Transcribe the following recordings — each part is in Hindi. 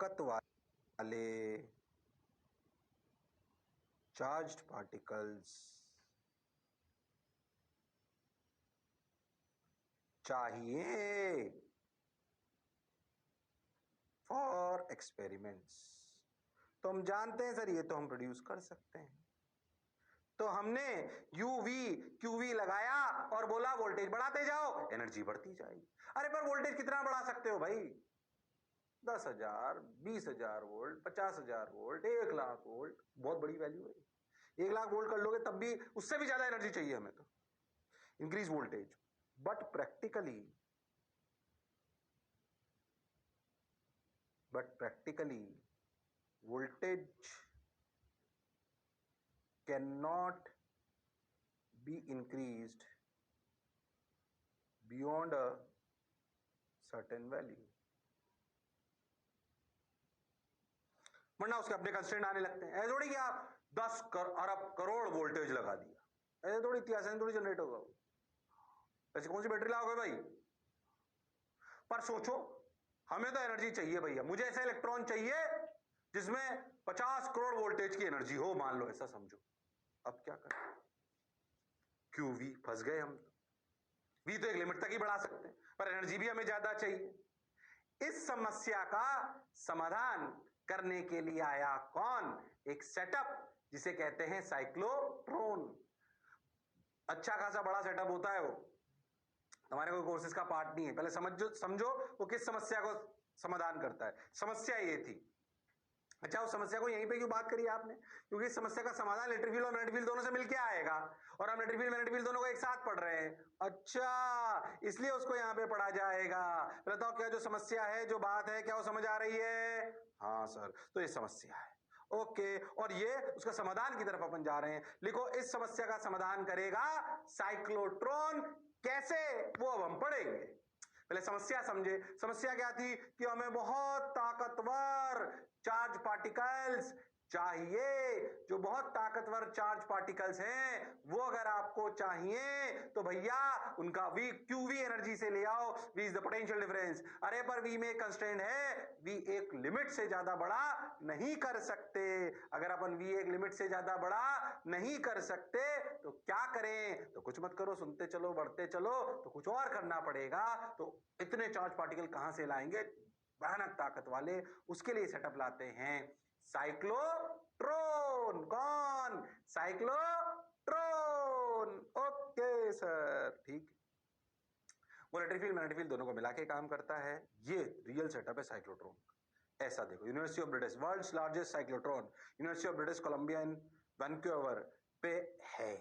ताकत वाले चार्ज्ड पार्टिकल्स चाहिए फॉर एक्सपेरिमेंट्स। तो हम जानते हैं सर ये तो हम प्रोड्यूस कर सकते हैं। तो हमने यूवी क्यूवी लगाया और बोला वोल्टेज बढ़ाते जाओ, एनर्जी बढ़ती जाएगी। अरे पर वोल्टेज कितना बढ़ा सकते हो भाई? 10,000, 20,000 वोल्ट, 50,000 वोल्ट, 1,00,000 वोल्ट, बहुत बड़ी वैल्यू है। 1,00,000 वोल्ट कर लोगे तब भी उससे भी ज्यादा एनर्जी चाहिए हमें तो, increase voltage. But practically voltage cannot be increased beyond a certain value, वरना उसके अपने कंस्ट्रेंट आने लगते हैं। ऐसे थोड़ी कि आप 10 अरब करोड़ वोल्टेज लगा दिया, ऐसे थोड़ी इतिहास थोड़ी जनरेट होगा वो। ऐसी कौन सी बैटरी लाओगे भाई? पर सोचो, हमें तो एनर्जी चाहिए भैया। मुझे ऐसा इलेक्ट्रॉन चाहिए जिसमें 50 करोड़ वोल्टेज की एनर्जी हो, मान लो ऐसा समझो। अब क्या करें? क्यूवी फंस गए हम। वी तो एक लिमिट तक ही बढ़ा सकते हैं, पर एनर्जी भी हमें ज्यादा चाहिए। इस समस्या का समाधान करने के लिए आया कौन? एक सेटअप जिसे कहते हैं साइक्लोट्रॉन। अच्छा खासा बड़ा सेटअप होता है वो, हमारे कोई कोर्सेज का पार्ट नहीं है। पहले समझो वो किस समस्या को समाधान करता है। समस्या ये थी। अच्छा, उस समस्या को यहीं पे क्यों बात करी आपने? क्योंकि इस समस्या का समाधान इलेक्ट्रिक फील्ड और मैग्नेटिक फील्ड दोनों से मिलकर आएगा, और हम इलेक्ट्रिक फील्ड मैग्नेटिक फील्ड दोनों को एक साथ पढ़ रहे हैं। अच्छा, इसलिए उसको यहां पे पढ़ा जाएगा। बताओ क्या जो समस्या है, जो बात है, क्या वो समझ आ रही है? हाँ सर, तो ये समस्या है। ओके, और ये उसका समाधान की तरफ अपन जा रहे हैं। लिखो, इस समस्या का समाधान करेगा साइक्लोट्रॉन। कैसे, वो अब हम पढ़ेंगे। पहले समस्या समझे। समस्या क्या थी? कि हमें बहुत ताकतवर चार्ज पार्टिकल्स चाहिए। जो बहुत ताकतवर चार्ज पार्टिकल्स हैं, वो अगर आपको चाहिए तो भैया उनका वी क्यूवी एनर्जी से ले आओ। V is the potential difference. अरे पर वी में कंस्ट्रेंट है, वी एक लिमिट से ज्यादा बड़ा नहीं कर सकते। अगर अपन वी एक लिमिट से ज्यादा बड़ा नहीं कर सकते तो क्या करें? तो कुछ मत करो, सुनते चलो, बढ़ते चलो, तो कुछ और करना पड़ेगा। तो इतने चार्ज पार्टिकल कहां से लाएंगे भयानक ताकत वाले? उसके लिए सेटअप लाते हैं साइक्लोट्रॉन। कौन? साइक्लोट्रॉन। ओके सर, ठीक। वो इलेक्ट्रिक फील्ड मैग्नेटिक फील्ड दोनों को मिला के काम करता है। ये रियल सेटअप है साइक्लोट्रॉन। ऐसा देखो, University of British, world's largest cyclotron, University of British Columbia in Vancouver पे है।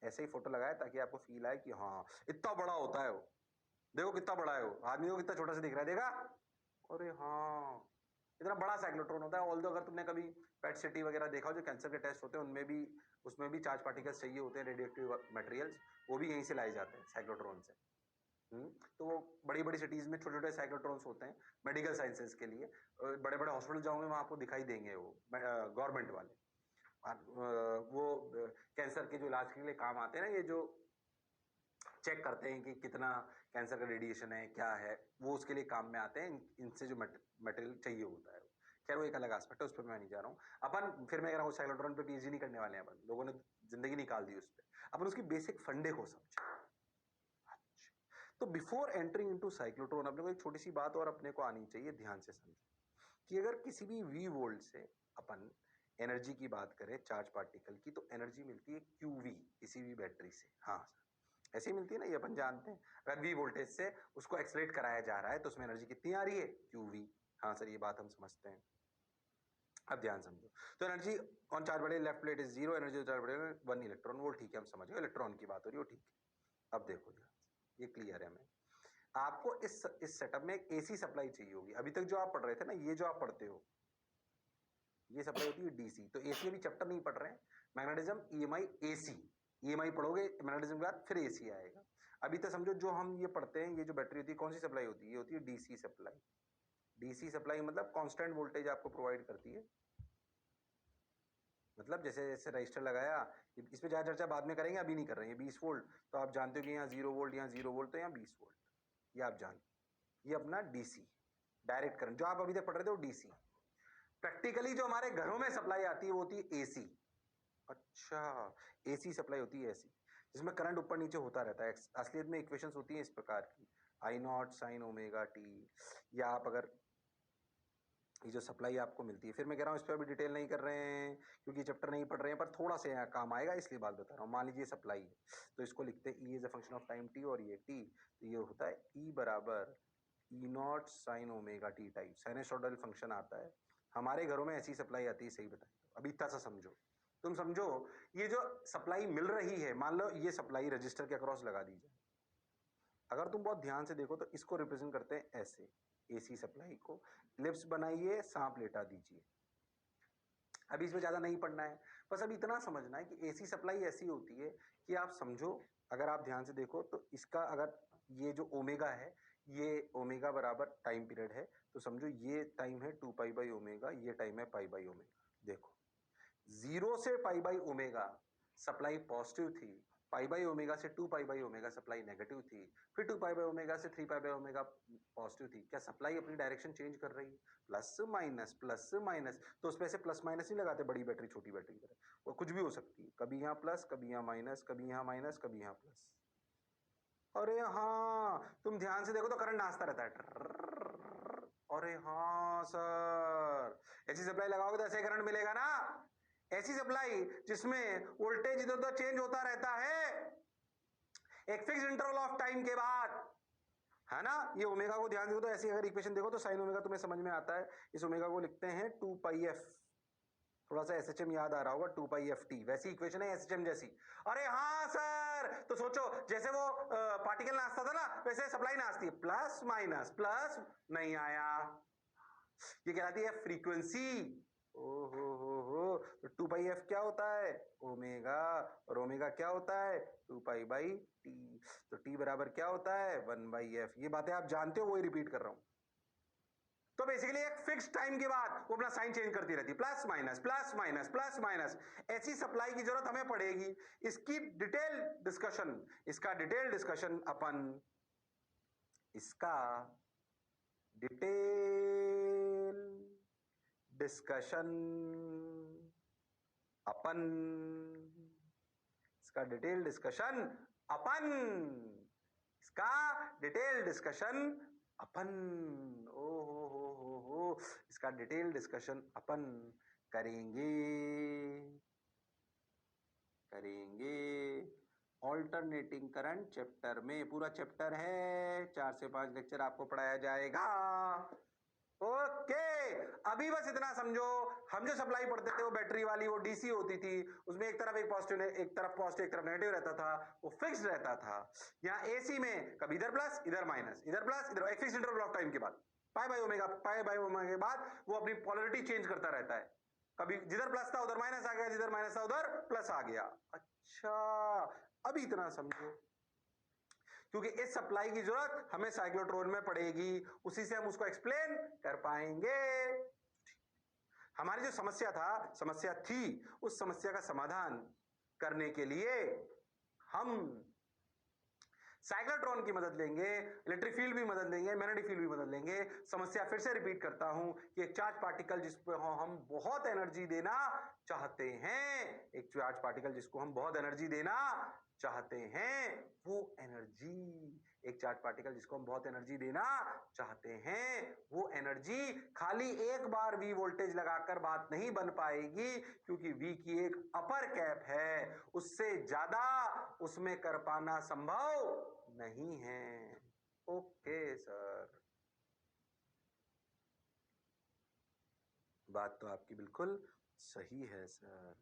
ऐसे ही फोटो लगाया ताकि आपको फील आए कि हाँ इतना बड़ा होता है वो। देखो कितना बड़ा है वो, आदमी को कितना छोटा सा दिख रहा है, देखा? अरे हाँ, इतना बड़ा साइक्लोट्रॉन होता है। ऑल्दो अगर तुमने कभी पेट सिटी वगैरह देखा हो, जो कैंसर के टेस्ट होते हैं उनमें भी, उसमें भी चार्ज पार्टिकल्स चाहिए होते हैं, रेडियो एक्टिव मटेरियल्स, वो भी यहीं से लाए जाते हैं साइक्लोट्रॉन से। तो वो बड़ी बड़ी सिटीज में छोटे छोटे साइक्लोट्रॉन्स होते हैं मेडिकल साइंसेज के लिए। बड़े बड़े हॉस्पिटल जाओगे वहां आपको दिखाई देंगे वो गवर्नमेंट वाले। वो कैंसर के जो इलाज के लिए काम आते हैं ना, ये जो चेक करते हैं कि कितना कैंसर का रेडिएशन है, क्या है, वो उसके लिए काम में आते हैं। इनसे जो मटेरियल चाहिए होता है। खैर वो एक अलग एस्पेक्ट है, उस पर मैं नहीं जा रहा हूँ अपन। फिर मैं कह रहा हूँ साइक्लोट्रॉन पे पीएचडी नहीं करने वाले हैं अपन, लोगों ने जिंदगी निकाल दी उस पर। अपन उसकी बेसिक फंडे को समझे। तो बिफोर एंटरिंग इनटू साइक्लोट्रॉन अपने को एक छोटी सी बात और अपने को आनी चाहिए, ध्यान से समझो कि अगर किसी भी वी वोल्ट से अपन एनर्जी की बात करें चार्ज पार्टिकल की, तो एनर्जी मिलती है क्यूवी किसी भी बैटरी से। हाँ सर, ऐसे ही मिलती है ना, ये अपन जानते हैं। अगर वी वोल्टेज से उसको एक्सलेट कराया जा रहा है तो उसमें एनर्जी कितनी आ रही है? क्यूवी। हाँ सर, ये बात हम समझते हैं। अब ध्यान समझो। तो एनर्जी ऑन चार्ज बड़े left plate is zero, energy charge बड़े 1 इलेक्ट्रॉन वोल्ट। ठीक है, हम समझ गए, इलेक्ट्रॉन की बात हो रही हो, ठीक है। अब देखो ध्यान से, ये क्लियर है हमें। आपको इस सेटअप में एक एसी सप्लाई चाहिए होगी। अभी तक जो आप पढ़ रहे थे ना, ये जो आप पढ़ते हो, ये सप्लाई होती है डीसी। तो एसी अभी चैप्टर नहीं पढ़ रहे हैं, मैग्नेटिज्म ईएमआई एसी। ईएमआई पढ़ोगे मैग्नेटिज्म के बाद, फिर एसी आएगा। अभी तक समझो जो हम ये पढ़ते हैं, ये जो बैटरी होती है, कौन सी सप्लाई होती है? ये होती है डीसी सप्लाई। डीसी सप्लाई मतलब कांस्टेंट वोल्टेज आपको प्रोवाइड करती है। मतलब जैसे जैसे रजिस्टर लगाया, इस पे ज्यादा चर्चा बाद में करेंगे, अभी नहीं कर रहे हैं। 20 वोल्ट तो आप जानते हो कि यहाँ 0 वोल्ट, यहाँ 0 वोल्ट, तो यहाँ 20 वोल्ट, ये आप जानते, ये अपना डीसी। डायरेक्ट करंट जो आप अभी तक पढ़ रहे थे वो डीसी। प्रैक्टिकली जो हमारे घरों में सप्लाई आती है वो होती है एसी। अच्छा, एसी सप्लाई होती है ऐसी जिसमें करंट ऊपर नीचे होता रहता है। असलियत में इक्वेशंस होती हैं इस प्रकार की, आई नॉट साइन ओमेगा टी, या आप अगर ये जो सप्लाई आपको मिलती है, फिर मैं कह रहा हूँ इस पर अभी डिटेल नहीं कर रहे हैं क्योंकि चैप्टर नहीं पढ़ रहे हैं, पर थोड़ा सा यहाँ काम आएगा इसलिए बात बता रहा हूँ। मान लीजिए सप्लाई है तो इसको लिखते हैं E is a function of time T, और ये टी, तो ये होता है ई बराबर E naught sine omega T type sinusoidal function आता है। हमारे घरों में ऐसी सप्लाई आती है, सही बताइए। अभी इतना सा समझो, तुम समझो ये जो सप्लाई मिल रही है, मान लो ये सप्लाई रजिस्टर के अक्रॉस लगा दी जाए, अगर तुम बहुत ध्यान से देखो तो इसको रिप्रेजेंट करते हैं ऐसे, एसी सप्लाई को लिप्स बनाइए, सांप लेटा दीजिए। अभी इसमें ज्यादा नहीं पढ़ना है, बस अभी इतना समझना है कि एसी सप्लाई ऐसी होती है कि आप समझो, अगर आप ध्यान से देखो तो इसका अगर ये जो ओमेगा है, ये ओमेगा बराबर टाइम पीरियड है, तो समझो ये टाइम है 2 पाई बाई ओमेगा, ये टाइम है पाई बाई ओमेगा। देखो 0 से pi by omega supply positive थी, पाई बाई ओमेगा से 2 pi by omega supply negative थी, फिर 2 पाई बाई ओमेगा से 3 पाई बाई ओमेगा पॉजिटिव थी। क्या सप्लाई अपनी डायरेक्शन चेंज कर रही है? प्लस माइनस, तो उसमें से प्लस माइनस नहीं लगाते बड़ी बैटरी छोटी बैटरी की तरह, वो कुछ भी हो सकती है, कभी यहाँ प्लस, कभी यहाँ माइनस, कभी यहाँ माइनस, कभी यहाँ प्लस। अरे हाँ, तुम ध्यान से देखो तो करंट नाचता रहता है। अरे हाँ सर, ऐसी सप्लाई लगाओगे तो ऐसे करंट मिलेगा ना। ऐसी सप्लाई जिसमें वोल्टेज इधर उधर चेंज होता रहता है एक फिक्स इंटरवल ऑफ टाइम के बाद, है ना। ये ओमेगा को ध्यान देखो तो ऐसी अगर इक्वेशन देखो तो साइन ओमेगा तुम्हें समझ में आता है। इस ओमेगा को लिखते हैं 2 पाई एफ, थोड़ा सा एसएचएम याद आ रहा होगा, 2 पाई एफ टी, वैसी इक्वेशन है एसएचएम जैसी। अरे हाँ सर, तो सोचो जैसे वो पार्टिकल नाचता था ना, वैसे सप्लाई नाचती है, प्लस माइनस, प्लस नहीं आया, ये कहलाती है फ्रीक्वेंसी। हो, तो 2 पाई एफ क्या होता है? ओमेगा, और ओमेगा क्या होता है? 2 पाई बाई टी, तो टी बराबर क्या होता है? 1 बाई एफ। ये बातें आप जानते हो, वही रिपीट कर रहा हूं। तो बेसिकली एक फिक्स टाइम के बाद वो अपना साइन चेंज करती रहती है, plus minus plus minus plus minus. ऐसी सप्लाई की जरूरत हमें पड़ेगी। इसकी डिटेल डिस्कशन, इसका डिटेल डिस्कशन अपन, इसका डिटेल डिस्कशन अपन, इसका डिटेल डिस्कशन अपन, इसका डिटेल डिस्कशन अपन, ओ हो, इसका डिटेल डिस्कशन अपन करेंगे, करेंगे ऑल्टरनेटिंग करंट चैप्टर में। पूरा चैप्टर है, 4 से 5 लेक्चर आपको पढ़ाया जाएगा। ओके, अभी बस इतना समझो, हम जो सप्लाई पढ़ते थे वो बैटरी वाली, वो डीसी होती थी, उसमें एक तरफ एक पॉजिटिव, एक तरफ पॉजिटिव, एक तरफ नेगेटिव रहता था, वो फिक्स्ड रहता था। यहाँ एसी में कभी इधर प्लस, इधर माइनस, इधर प्लस, इधर, एक फिक्स इंटरवल ऑफ टाइम के बाद pi by omega, pi by omega के बाद वो अपनी पोलरिटी चेंज करता रहता है, कभी जिधर प्लस था उधर माइनस आ गया, जिधर माइनस था उधर प्लस आ गया। अच्छा, अभी इतना समझो, क्योंकि इस सप्लाई की जरूरत हमें साइक्लोट्रॉन में पड़ेगी, उसी से हम उसको एक्सप्लेन कर पाएंगे। हमारी जो समस्या थी, उस समस्या का समाधान करने के लिए हम साइक्लोट्रॉन की मदद लेंगे, इलेक्ट्रिक फील्ड भी मदद लेंगे, मैग्नेटिक फील्ड भी मदद लेंगे। समस्या फिर से रिपीट करता हूं कि एक चार्ज पार्टिकल जिस पर हम बहुत एनर्जी देना चाहते हैं, एक चार्ज पार्टिकल जिसको हम बहुत एनर्जी देना चाहते हैं, वो एनर्जी, एक चार्ज पार्टिकल जिसको हम बहुत एनर्जी देना चाहते हैं, वो एनर्जी खाली एक बार वी वोल्टेज लगाकर बात नहीं बन पाएगी, क्योंकि वी की एक अपर कैप है, उससे ज्यादा उसमें कर पाना संभव नहीं है। ओके सर, बात तो आपकी बिल्कुल सही है सर।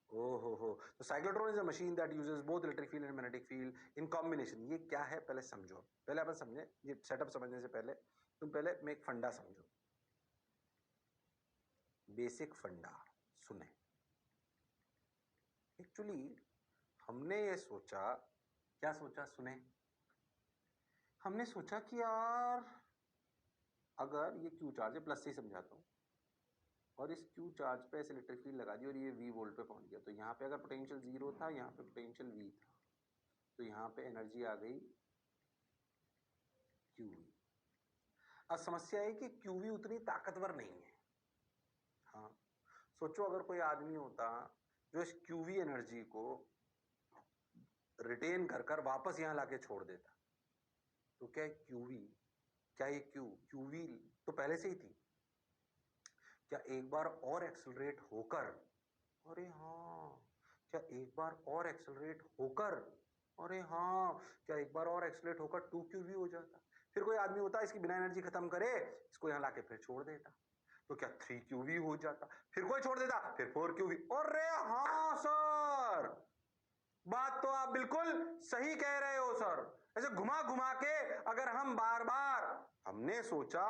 हो, तो cyclotron is a machine that uses both electric field and magnetic field in combination. ये क्या है पहले समझो, पहले अपन समझे, ये सेटअप समझने से पहले तुम पहले में एक फंडा समझो, बेसिक फंडा सुने। एक्चुअली हमने ये सोचा, क्या सोचा सुने, हमने सोचा कि यार अगर ये क्यू चार्ज है, प्लस से ही समझाता हूं, और इस क्यू चार्ज पे ऐसे इलेक्ट्रिक फील्ड लगा दी और ये वी वोल्ट पे पहुंच गया, तो यहाँ पे अगर पोटेंशियल 0 था, यहाँ पे पोटेंशियल वी था, तो यहाँ पे एनर्जी आ गई क्यू। अब समस्या है कि क्यूवी उतनी ताकतवर नहीं है। हाँ, सोचो अगर कोई आदमी होता जो इस क्यूवी एनर्जी को रिटेन कर कर वापस यहां लाके छोड़ देता, तो क्या क्यूवी, क्या ये क्यूवी तो पहले से ही थी, क्या एक बार और एक्सेलरेट होकर, अरे हाँ, क्या एक बार और एक्सेलरेट होकर, अरे हाँ, क्या एक बार और एक्सेलरेट होकर 2 क्यूवी हो जाता? फिर कोई आदमी होता इसकी बिना एनर्जी खत्म करे, इसको यहां लाके फिर छोड़ देता, तो क्या 3 क्यूवी हो जाता? फिर कोई छोड़ देता, फिर 4 क्यूवी। अरे हाँ सर, बात तो आप बिल्कुल सही कह रहे हो सर। ऐसे घुमा घुमा के अगर हम बार बार, हमने सोचा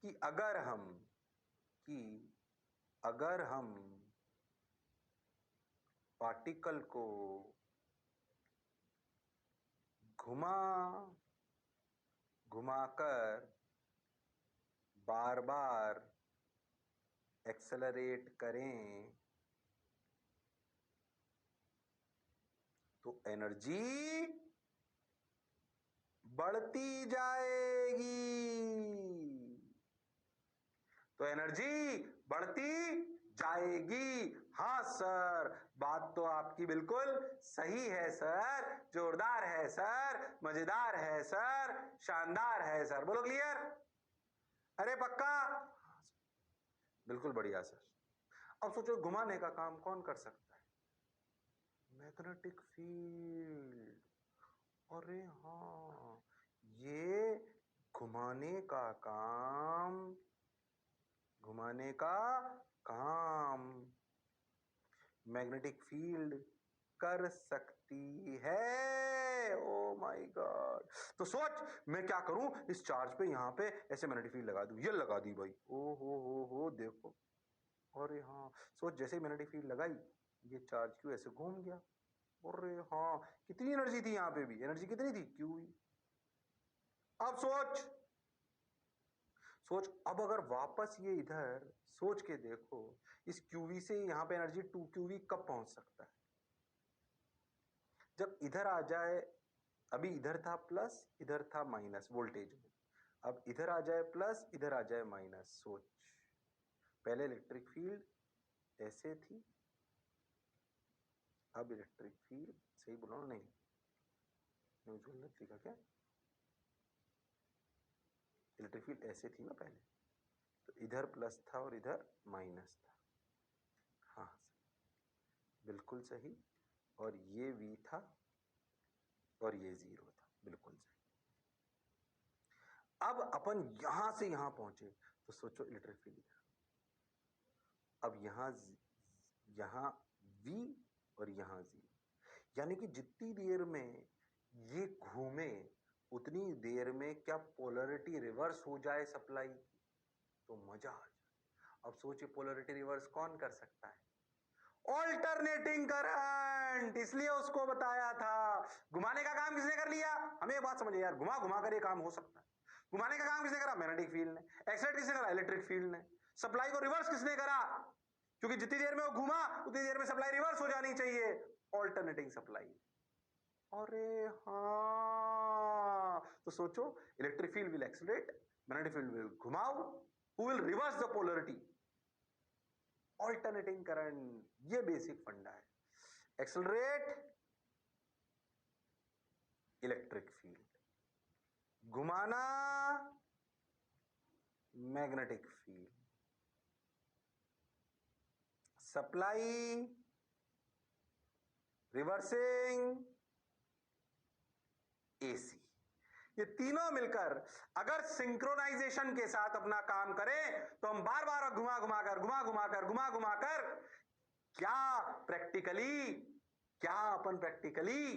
कि कि अगर हम पार्टिकल को घुमा घुमाकर बार बार एक्सेलरेट करें तो एनर्जी बढ़ती जाएगी, तो एनर्जी बढ़ती जाएगी। हाँ सर, बात तो आपकी बिल्कुल सही है सर, जोरदार है सर, मजेदार है सर, शानदार है सर। बोलो क्लियर? अरे पक्का? बिल्कुल बढ़िया सर। अब सोचो घुमाने का काम कौन कर सकता है? Magnetic field. अरे हाँ, ये घुमाने का काम मैग्नेटिक फील्ड कर सकती है। ओ माय गॉड। तो सोच मैं क्या करूं, इस चार्ज पे यहां पे ऐसे मैग्नेटिक फील्ड लगा दूं। ये लगा दी भाई, ओ हो देखो। अरे हाँ, सोच जैसे ही मैग्नेटिक फील्ड लगाई, ये चार्ज क्यों ऐसे घूम गया। अरे हाँ, कितनी एनर्जी थी यहां पे भी, एनर्जी कितनी थी, क्यू। अब सोच अब अगर वापस ये इधर सोच के देखो, इस क्यूवी से यहां पे एनर्जी 2 क्यूवी कब पहुंच सकता है? जब इधर आ जाए, अभी इधर था प्लस, इधर था माइनस वोल्टेज में, अब इधर आ जाए प्लस, इधर आ जाए माइनस। सोच, पहले इलेक्ट्रिक फील्ड ऐसे थी, अब इलेक्ट्रिक फील्ड, सही बोलो ना? नहीं, म्यूचुअल इलेक्ट्रिक का क्या, इलेक्ट्रिक फील्ड ऐसे थी ना पहले, तो इधर प्लस था और इधर माइनस था। हाँ बिल्कुल सही। और ये V था और ये 0 था, बिल्कुल सही। अब अपन यहां से यहां पहुंचे, तो सोचो इलेक्ट्रिक फील्ड इधर, अब यहां V और यहां 0, यानी कि जितनी देर में ये घूमे उतनी देर में क्या पोलरिटी रिवर्स हो जाए सप्लाई की, तो मजा आ जाए। अब सोचिए पोलरिटी रिवर्स कौन कर सकता है? Alternating current. इसलिए उसको बताया था। घुमाने का काम किसने कर लिया? हमें एक बात समझिए यार, घुमा घुमा कर ये काम हो सकता है। घुमाने का काम किसने करा? मैग्नेटिक फील्ड ने। एक्साइट किसने करा? इलेक्ट्रिक फील्ड ने। सप्लाई को रिवर्स किसने करा? क्योंकि जितनी देर में वो घुमा उतनी देर में सप्लाई रिवर्स हो जानी चाहिए, ऑल्टरनेटिंग सप्लाई। अरे हाँ, तो सोचो electric field will accelerate, magnetic field will घुमाओ, who will reverse the polarity? Alternating current. ये बेसिक फंडा है। एक्सेलरेट, इलेक्ट्रिक फील्ड, घुमाना, magnetic field, supply, reversing, AC. ये तीनों मिलकर अगर सिंक्रोनाइजेशन के साथ अपना काम करें तो हम बार बार घुमा घुमाकर क्या प्रैक्टिकली, क्या अपन प्रैक्टिकली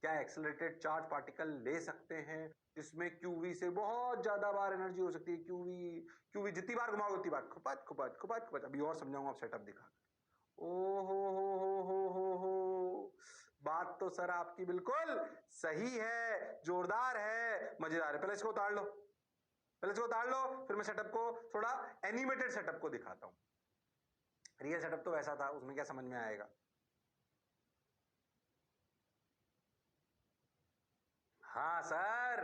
क्या एक्सेलरेटेड चार्ज पार्टिकल ले सकते हैं जिसमें क्यूवी से बहुत ज्यादा बार एनर्जी हो सकती है। क्यूवी क्यूवी जितनी बार घुमाओ उतनी बार खुपत खुपत खुपत खुपत। अभी और समझाऊंगा, आप सेटअप दिखा। ओ हो, बात तो सर आपकी बिल्कुल सही है, जोरदार है, मजेदार है। पहले इसको उतार लो, फिर मैं सेटअप को थोड़ा एनिमेटेड सेटअप को दिखाता हूं। रियल सेटअप तो वैसा था, उसमें क्या समझ में आएगा। हाँ सर,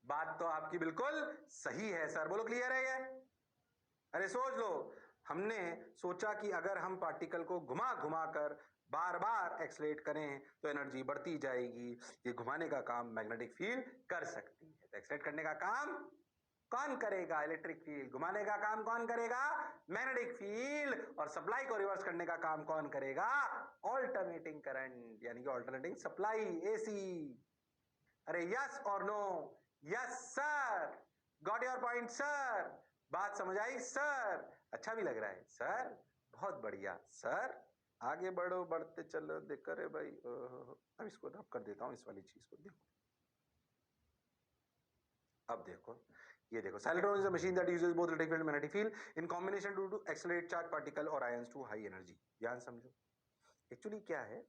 बात तो आपकी बिल्कुल सही है सर। बोलो क्लियर है ये? अरे सोच लो, हमने सोचा कि अगर हम पार्टिकल को घुमा घुमा कर बार बार एक्सलेट करें तो एनर्जी बढ़ती जाएगी। ये घुमाने का काम मैग्नेटिक फील्ड कर सकती है। तो एक्सलेट करने का काम कौन करेगा? Electric field. घुमाने का काम कौन करेगा? Magnetic field. और सप्लाई को रिवर्स करने का काम कौन करेगा? ऑल्टरनेटिंग करंट, यानी कि ऑल्टरनेटिंग सप्लाई, एसी। अरे यस और no? Yes sir. Got your point sir. बात समझ आई सर? अच्छा भी लग रहा है सर? बहुत बढ़िया सर। आगे बढ़ो, बढ़ते चलो। देखो रे भाई, अब इसको रब कर देता हूं, इस वाली चीज को देखो। अब देखो, ये देखो, cyclotron is a machine that uses both electric field and magnetic field in combination to accelerate charge particle और आयंस टू हाई एनर्जी। ध्यान समझो, एक्चुअली क्या है,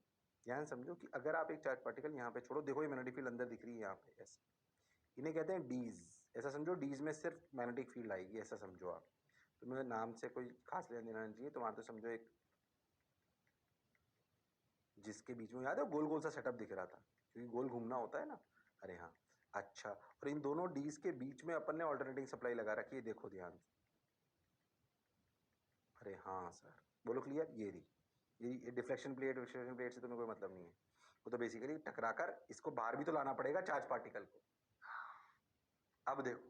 ध्यान समझो कि अगर आप एक चार्ज पार्टिकल यहाँ पे छोड़ो, देखो ये मैग्नेटिक फील्ड अंदर दिख रही है यहाँ पे ऐसे, इन्हें कहते हैं डीज। ऐसा समझो, डीज में सिर्फ मैग्नेटिक फील्ड आएगी, ऐसा समझो आप। तो मेरे नाम से कोई खास लेना देना नहीं चाहिए, तुम्हारा तो समझो एक जिसके बीच में, याद है गोल गोल सा सेटअप दिख रहा था, क्योंकि गोल घूमना होता है ना। अरे हाँ, अच्छा। और इन दोनों डीज के बीच में अपन ने ऑल्टरनेटिंग सप्लाई लगा रखी है, देखो ध्यान से। अरे हाँ सर, बोलो क्लियर। ये रही, ये डिफ्लेक्शन प्लेट, विक्षेपण प्लेट से तुम्हें कोई मतलब नहीं है। वो तो बेसिकली टकराकर इसको बाहर भी तो लाना पड़ेगा चार्ज पार्टिकल को। अब देखो,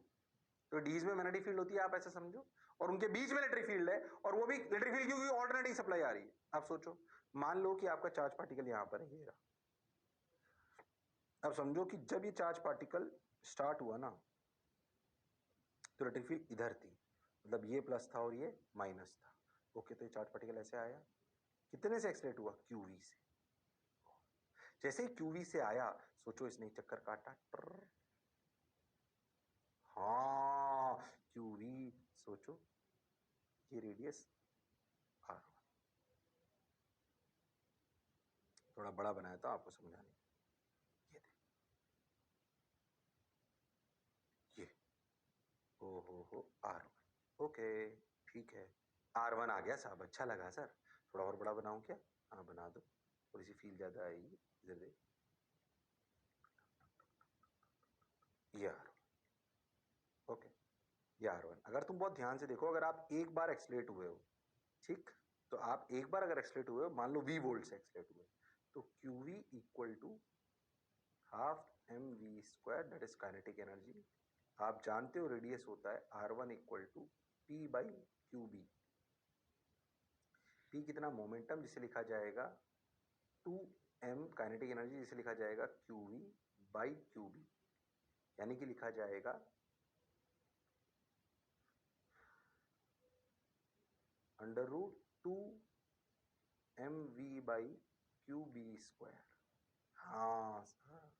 तो डीज में मैग्नेटिक फील्ड होती है, आप ऐसे समझो, और उनके बीच में इलेक्ट्रिक फील्ड है, और वो भी इलेक्ट्रिक फील्ड क्योंकि ऑल्टरनेटिंग सप्लाई आ रही है। अब सोचो, मान लो कि आपका चार्ज पार्टिकल यहां पर है, ये रहा। अब समझो कि जब ये चार्ज पार्टिकल स्टार्ट हुआ ना, तो इलेक्ट्रिक फील्ड इधर थी, मतलब ये प्लस था और ये माइनस था। ओके, तो ये चार्ज पार्टिकल ऐसे आया, कितने से एक्सलेट हुआ? क्यूवी से। जैसे ही क्यूवी से आया, सोचो इसने चक्कर काटा, हाँ क्यूवी, सोचो ये रेडियस आर, थोड़ा बड़ा बनाया था आपको समझाने। ये देख, ये हो आर वन। ओके, ठीक है, आर वन आ गया साहब, अच्छा लगा सर। थोड़ा और बड़ा बनाऊं क्या? हाँ बना दो, थोड़ी सी फील ज्यादा आएगी। इधर देख, ये आर वन। ओके, ये आर वन। अगर तुम बहुत ध्यान से देखो, अगर आप एक बार एक्सलेट हुए हो, ठीक, तो आप एक बार अगर एक्सलेट हुए हो, मान लो v वोल्ट से एक्सलेट हुए, तो Q V equal to half M V square, that is kinetic energy. आप जानते हो रेडियस होता है R one equal to P by Q B. P कितना? मोमेंटम, जिसे लिखा जाएगा 2m, काइनेटिक एनर्जी जिसे लिखा जाएगा Q V by Q B, यानी कि लिखा जाएगा under root 2mv by Q B square. हाँ सर।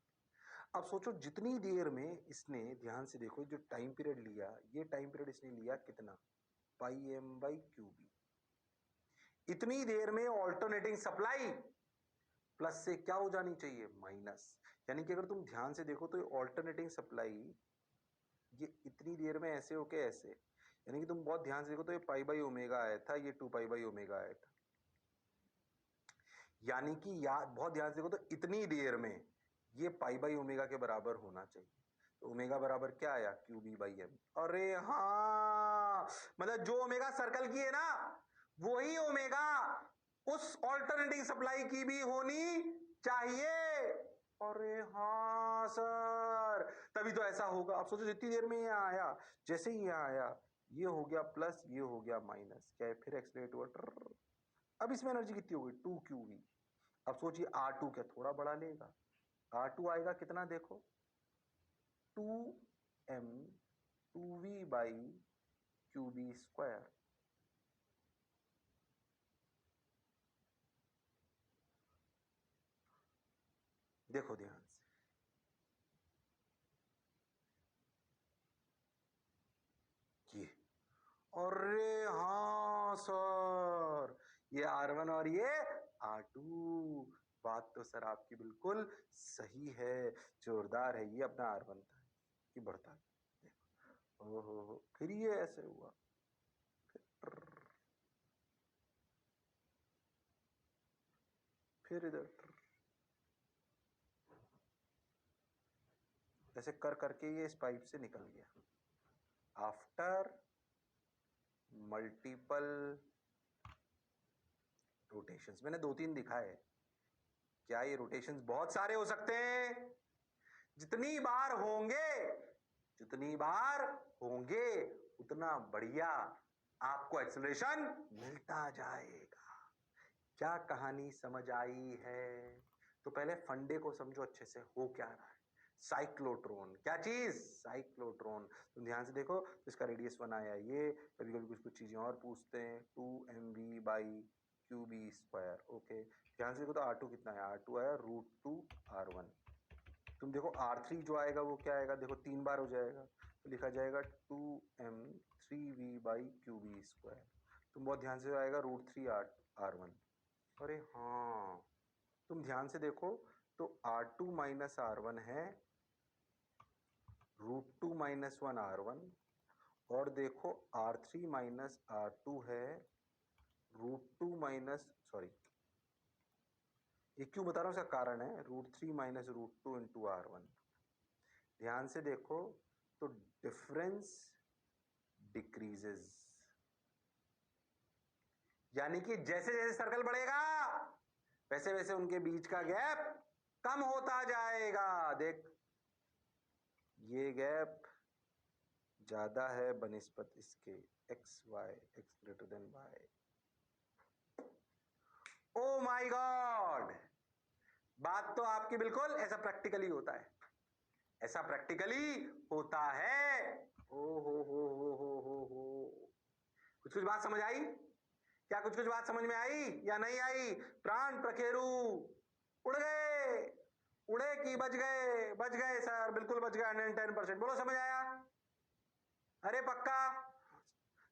अब सोचो, जितनी देर में इसने, ध्यान से देखो, जो टाइम पीरियड लिया, ये टाइम पीरियड इसने लिया कितना? पाई एम बाई क्यू बी। इतनी देर में ऑल्टरनेटिंग सप्लाई प्लस से क्या हो जानी चाहिए? माइनस। यानी कि अगर तुम ध्यान से देखो तो ऑल्टरनेटिंग सप्लाई ये इतनी देर में ऐसे होके ऐसे, यानी कि तुम बहुत ध्यान से देखो तो ये पाई बाई ओमेगा आया था, ये 2 पाई बाई ओमेगा आया था। यानी कि याद, बहुत ध्यान से देखो तो इतनी देर में ये पाई बाई ओमेगा के बराबर होना चाहिए। तो ओमेगा बराबर क्या आया? Q B by M. अरे हाँ, मतलब जो ओमेगा सर्कल की है ना, वही ओमेगा उस ऑल्टरनेटिंग सप्लाई की भी होनी चाहिए। अरे हाँ सर, तभी तो ऐसा होगा। आप सोचो, जितनी देर में ये आया, जैसे ही ये आया, ये हो गया प्लस, ये हो गया माइनस, क्या है, फिर एक्सलेट हुआ। अब इसमें एनर्जी कितनी हो गई? 2 क्यू वी। अब सोचिए आर टू क्या थोड़ा बड़ा लेगा? आर टू आएगा कितना? देखो, 2m 2v by Q B square. देखो ध्यान से, ये, अरे हाँ सर, ये आर वन और ये आर टू। बात तो सर आपकी बिल्कुल सही है, जोरदार है। ये अपना आर वन था, ये बढ़ता है, देखो, ओहो, फिर ये ऐसे हुआ, फिर इधर, ऐसे कर करके ये इस पाइप से निकल गया। आफ्टर मल्टीपल रोटेशंस, मैंने 2-3 दिखाए। क्या ये रोटेशंस बहुत सारे हो सकते हैं? जितनी बार होंगे उतना बढ़िया आपको एक्सेलरेशन मिलता जाएगा। क्या कहानी समझ आई है? तो पहले फंडे को समझो अच्छे से, हो क्या रहा है। साइक्लोट्रॉन, क्या चीज? साइक्लोट्रॉन। तुम ध्यान से देखो, तो इसका रेडियस 1 आया, ये कभी कभी कुछ कुछ चीजें और पूछते हैं। 2mv/qb²। ओके, ध्यान से देखो तो R2 कितना है? R2 आया √2R1। तुम देखो R3 जो आएगा वो क्या आएगा? देखो 3 बार हो जाएगा, तो लिखा जाएगा 2m3v/qb²। तुम बहुत ध्यान से आएगा √3R1। अरे हाँ, तुम ध्यान से देखो तो R2 - R1 है √2 - 1R1, और देखो R3 - R2 है √2 सॉरी, ये क्यों बता रहा हूं, इसका कारण है। √3 - √2 इंटू R1। ध्यान से देखो तो डिफरेंस डिक्रीजेस, यानी कि जैसे जैसे सर्कल बढ़ेगा वैसे वैसे उनके बीच का गैप कम होता जाएगा। देख, ये गैप ज्यादा है बनिस्बत इसके X Y, X greater than Y. Oh my God, बात तो आपकी बिल्कुल ऐसा प्रैक्टिकली होता है, ऐसा प्रैक्टिकली होता है। ओ हो, कुछ कुछ बात समझ आई? क्या कुछ कुछ बात समझ में आई या नहीं आई? प्राण प्रखेरु उड़ गए, उड़े कि बच गए? बच गए सर, बिल्कुल बच गए, 110%। बोलो समझ आया? अरे पक्का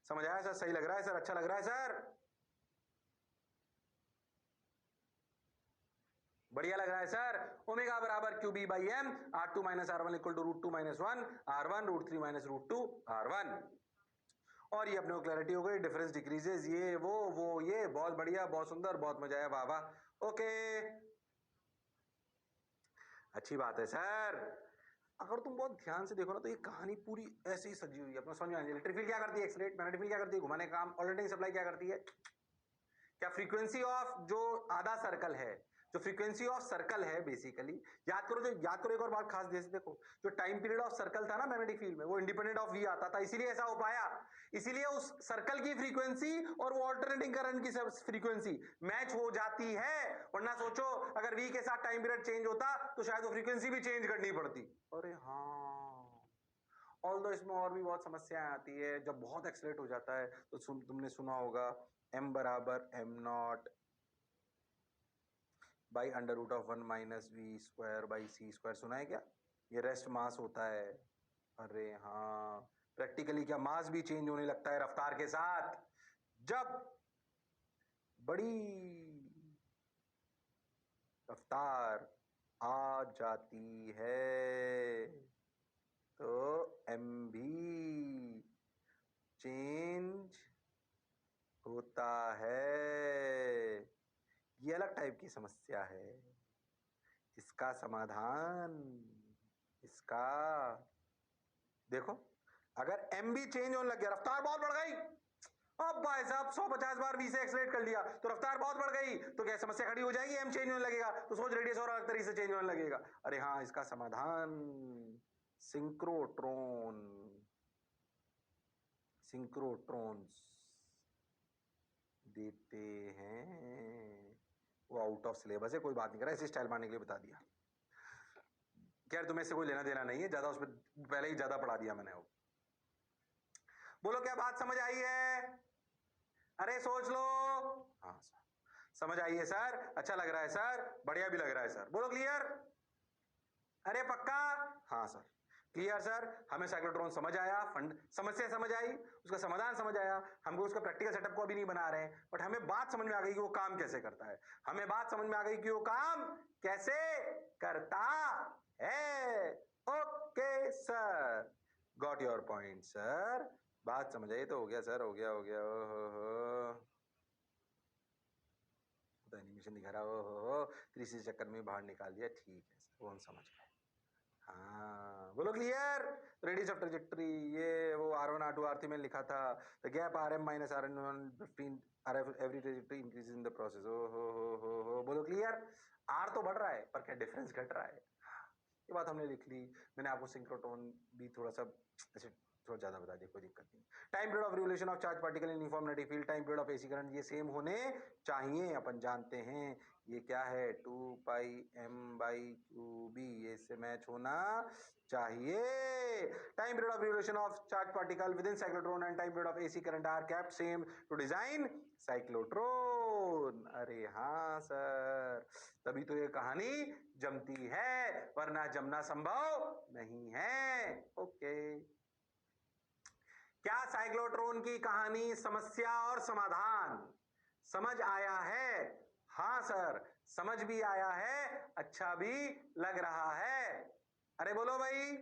समझ आया सर? सही लग रहा है सर, अच्छा लग रहा है सर, बढ़िया लग रहा है सर। ओमेगा बराबर QB/m, R2 - R1 equal to √2 - 1 R1, √3 - √2 R1। और ये अपने को क्लैरिटी हो गई, डिफरेंस डिक्रीजेस, ये वो ये, बहुत बढ़िया, बहुत सुंदर, बहुत मजा आया, वाह वाह। ओके, अच्छी बात है सर। अगर तुम बहुत ध्यान से देखो ना तो ये कहानी पूरी ऐसे ही सजी हुई है, अपना समझ में आएगी। इलेक्ट्रिक फील्ड क्या करती है? एक्सलेट। मैग्नेटिक फील्ड क्या करती है? घुमाने का काम। ऑल्टरनेटिंग सप्लाई क्या करती है? क्या फ्रीक्वेंसी ऑफ जो आधा सर्कल है, जो फ्रीक्वेंसी ऑफ सर्कल है बेसिकली, याद करो एक और बात खास जैसे देखो, जो टाइम पीरियड ऑफ सर्कल था ना मैग्नेटिक फील्ड में, वो इंडिपेंडेंट ऑफ v आता था, इसीलिए ऐसा हो पाया। इसीलिए उस सर्कल की फ्रीक्वेंसी और वो ऑल्टरनेटिंग करंट की फ्रीक्वेंसी मैच हो जाती है। वरना सोचो अगर v के साथ टाइम पीरियड चेंज होता तो शायद वो फ्रीक्वेंसी भी चेंज करनी पड़ती। अरे हाँ, ऑल्दो इसमें और भी बहुत समस्याएं आती है जब बहुत एक्सलेट हो जाता है। तो तुमने सुना होगा m बराबर m0/√1 - v² /c²। सुना है क्या? ये रेस्ट मास होता है। अरे हाँ, प्रैक्टिकली क्या मास भी चेंज होने लगता है रफ्तार के साथ। जब बड़ी रफ्तार आ जाती है तो m भी चेंज होता है। ये अलग टाइप की समस्या है। इसका समाधान, इसका देखो, अगर m भी चेंज होने लग गया, रफ्तार बहुत बढ़ गई, अब भाई साहब 150 बार v से एक्सलेट कर लिया तो रफ्तार बहुत बढ़ गई, तो क्या समस्या खड़ी हो जाएगी? m चेंज होने लगेगा तो सोच रेडियस और अलग तरीके से चेंज होने लगेगा। अरे हाँ, इसका समाधान सिंक्रोट्रॉन, सिंक्रोट्रॉन्स देते हैं। वो आउट ऑफ सिलेबस है, कोई बात नहीं करा, इसे स्टाइल मारने के लिए बता दिया। खैर तुम्हें इससे कोई लेना देना नहीं है, ज्यादा उसमें पहले ही ज्यादा पढ़ा दिया मैंने वो। बोलो क्या बात समझ आई है? अरे सोच लो। हाँ सर, समझ आई है सर, अच्छा लग रहा है सर, बढ़िया भी लग रहा है सर। बोलो क्लियर? अरे पक्का? हाँ सर, क्लियर सर। हमें साइक्लोट्रॉन समझ आया, फंड समस्या समझ आई, उसका समाधान समझ आया। हमको उसका प्रैक्टिकल सेटअप को अभी नहीं बना रहे हैं, बट हमें बात समझ में आ गई कि वो काम कैसे करता है। हमें बात समझ में आ गई कि वो काम कैसे करता है। Okay sir, got your point sir. बात समझ आई तो हो गया सर, हो गया हो गया। ओहो, तो एनिमेशन दिखा रहा, ओहो 360 चक्कर में बाहर निकाल दिया। ठीक है सर, वो हम समझ गए। हाँ बोलो क्लियर। रेडियस ऑफ ट्रेजेक्टरी ये वो R1 R2 R3 में लिखा था, the gap RM minus RN 15 RF every trajectory increase in the process. हो बोलो क्लियर। R तो बढ़ रहा है पर क्या डिफरेंस घट रहा है, ये बात हमने लिख ली। मैंने आपको सिंक्रोट्रॉन भी थोड़ा सा ऐसे थोड़ा ज्यादा बता दिया, कोई दिक्कत नहीं। Time period of revolution of charge particle in uniform negative field, time period of AC current ये सेम होने चाहिए, अपन जानते हैं ये क्या है 2 pi m by Q B, ये इससे मैच होना चाहिए। Time period of revolution of charge particle within cyclotron and time period of AC current are kept same to design cyclotron. अरे हाँ सर, तभी तो ये कहानी जमती है, वरना जमना संभव नहीं है। ओके, क्या साइक्लोट्रॉन की कहानी समस्या और समाधान समझ आया है? हाँ सर, समझ भी आया है, अच्छा भी लग रहा है। अरे बोलो भाई,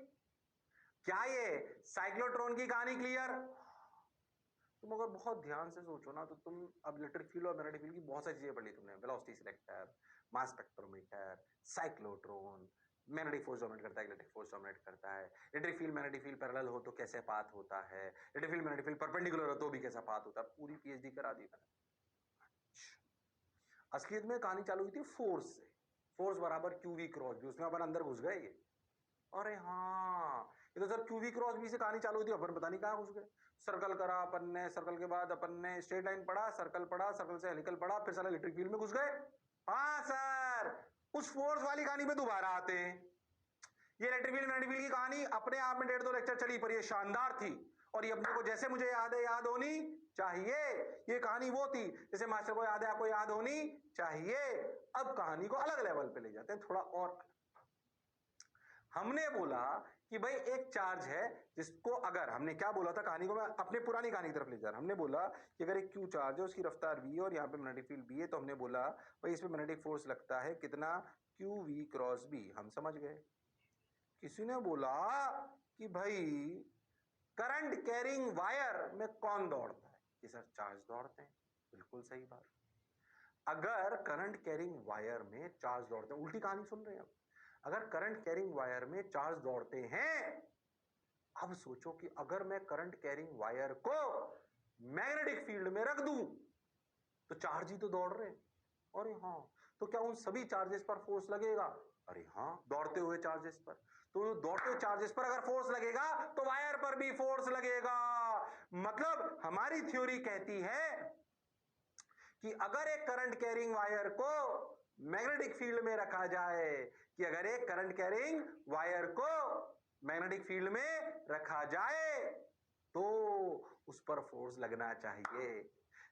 क्या ये साइक्लोट्रॉन की कहानी क्लियर? तुम अगर बहुत ध्यान से सोचो ना तो तुम अब इलेक्ट्रिक फील्ड और मैग्नेटिक फील्ड की बहुत सारी चीजें पढ़ ली तुमने, वेलोसिटी सिलेक्टर, मास spectrometer, cyclotron, magnetic force dominate करता है, इलेक्ट्रिक फोर्स डोमिनेट करता है, electric field magnetic field parallel हो तो कैसे पाथ होता है, electric field magnetic field perpendicular हो तो भी कैसा पाथ होता है, पूरी पीएचडी करा दी मैंने। असलियत में कहानी चालू हुई थी फोर्स से, फोर्स बराबर क्यू वी क्रॉस बी, उसमें अपन अंदर घुस गए ये। अरे हाँ, ये तो सर क्यूवी क्रॉस बी से कहानी चालू हुई थी, अपन पता नहीं कहां घुस गए। सर्कल करा अपन ने, सर्कल के बाद अपन ने स्ट्रेट लाइन पढ़ा, सर्कल से हेलिकल पढ़ा, फिर साला इलेक्ट्रिक फील्ड में घुस गए। हाँ सर, उस फोर्स वाली कहानी पे दोबारा आते हैं। ये इलेक्ट्रिक फील्ड मैग्नेटिक फील्ड की कहानी अपने आप में 1.5-2 लेक्चर चली, पर ये शानदार थी और ये अपने को जैसे मुझे याद है याद होनी चाहिए। ये कहानी वो थी जैसे मास्टर को याद है आपको याद होनी चाहिए। अब कहानी को अलग लेवल पे ले जाते हैं, थोड़ा और। हमने बोला कि भाई एक चार्ज है जिसको, अगर हमने क्या बोला था, कहानी को मैं अपने पुरानी कहानी की तरफ ले जा रहा हूं। हमने बोला कि अगर एक क्यू चार्ज है, उसकी रफ्तार v और यहाँ पे मैग्नेटिक फील्ड b है, तो हमने बोला भाई इसमें मैग्नेटिक फोर्स लगता है कितना, क्यू वी क्रॉस बी। हम समझ गए। किसी ने बोला कि भाई करंट कैरिंग वायर में कौन दौड़ता है? कि सर चार्ज दौड़ते हैं। बिल्कुल सही बात। अगर करंट कैरिंग वायर में चार्ज दौड़ते हैं, उल्टी कहानी सुन रहे हैं अब, अगर करंट कैरिंग वायर में चार्ज दौड़ते हैं, अब सोचो कि अगर मैं करंट कैरिंग वायर को मैग्नेटिक फील्ड में रख दूं तो चार्ज ही तो दौड़ रहे हैं। अरे हाँ, तो क्या उन सभी चार्जेस पर फोर्स लगेगा? अरे हाँ, दौड़ते हुए चार्जेस पर। तो दौड़ते हुए चार्जेस पर अगर फोर्स लगेगा तो वायर पर भी फोर्स लगेगा। मतलब हमारी थ्योरी कहती है कि अगर एक करंट कैरिंग वायर को मैग्नेटिक फील्ड में रखा जाए, कि अगर एक करंट कैरिंग वायर को मैग्नेटिक फील्ड में रखा जाए तो उस पर फोर्स लगना चाहिए।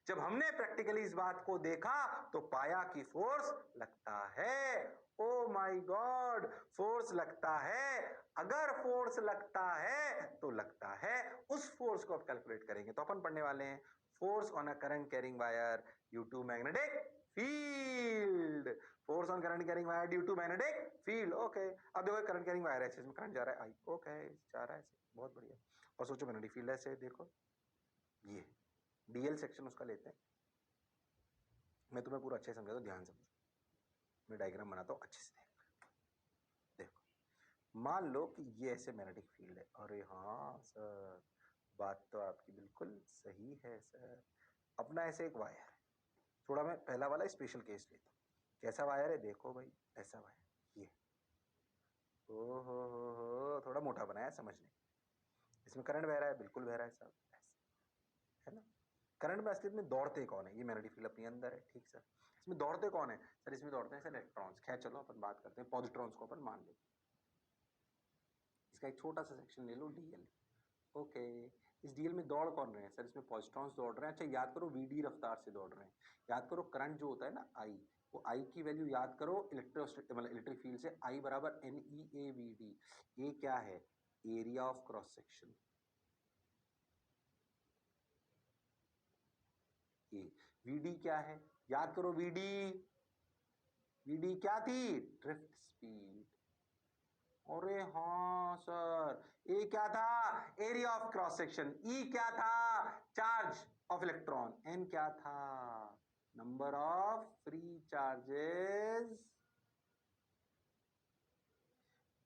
जब हमने प्रैक्टिकली इस बात को देखा तो पाया कि फोर्स लगता है। ओ माय गॉड, फोर्स लगता है। अगर फोर्स लगता है तो लगता है, उस फोर्स को आप कैलकुलेट करेंगे तो अपन पढ़ने वाले हैं force on a current carrying wire due to magnetic field. Force on current carrying wire due to magnetic field. Okay, अब देखो करंट कैरिंग वायर है, इसमें करंट जा रहा है आई, ओके जा रहा है ऐसे, बहुत बढ़िया। और सोचो मैग्नेटिक फील्ड ऐसे, देखो ये डीएल सेक्शन उसका लेते हैं। मैं तुम्हें पूरा अच्छे से समझाता हूं, ध्यान समझो, मैं डायग्राम बनाता हूं अच्छे से। देखो, मान लो कि ये ऐसे मैग्नेटिक फील्ड है। अरे हाँ सर, बात तो आपकी बिल्कुल सही है सर। अपना ऐसे एक वायर है, थोड़ा मैं पहला वाला स्पेशल केस लेता हूँ। कैसा वायर है? देखो भाई ऐसा वायर, ये हो थोड़ा मोटा बनाया समझने। इसमें करंट बह रहा है, बिल्कुल बह रहा है साहब, ऐसे है ना। करंट में असलियत में दौड़ते कौन है? ये मैग्नेटिक फील्ड अपने अंदर है, ठीक सर। इसमें दौड़ते कौन है सर? इसमें दौड़ते हैं सर इलेक्ट्रॉन्स। खैर चलो अपन बात करते हैं पॉजिट्रॉन्स को, अपन मान लेते। इसका एक छोटा सा सेक्शन ले लो, डीएल। ओके, इस डीएल में दौड़ कौन रहे हैं सर? इसमें पॉजिट्रॉन्स दौड़ रहे हैं। अच्छा याद करो वीडी रफ्तार से दौड़ रहे हैं। याद करो करंट जो होता है ना आई, वो आई की वैल्यू याद करो इलेक्ट्रिक फील्ड से, आई बराबर N E A V D. ये क्या है? Area of cross section. ये वीडी क्या है? याद करो वीडी, वीडी क्या थी? Drift speed. अरे हाँ सर, ए क्या था? Area of cross section. E क्या था? Charge of electron. एन क्या था? Number of free charges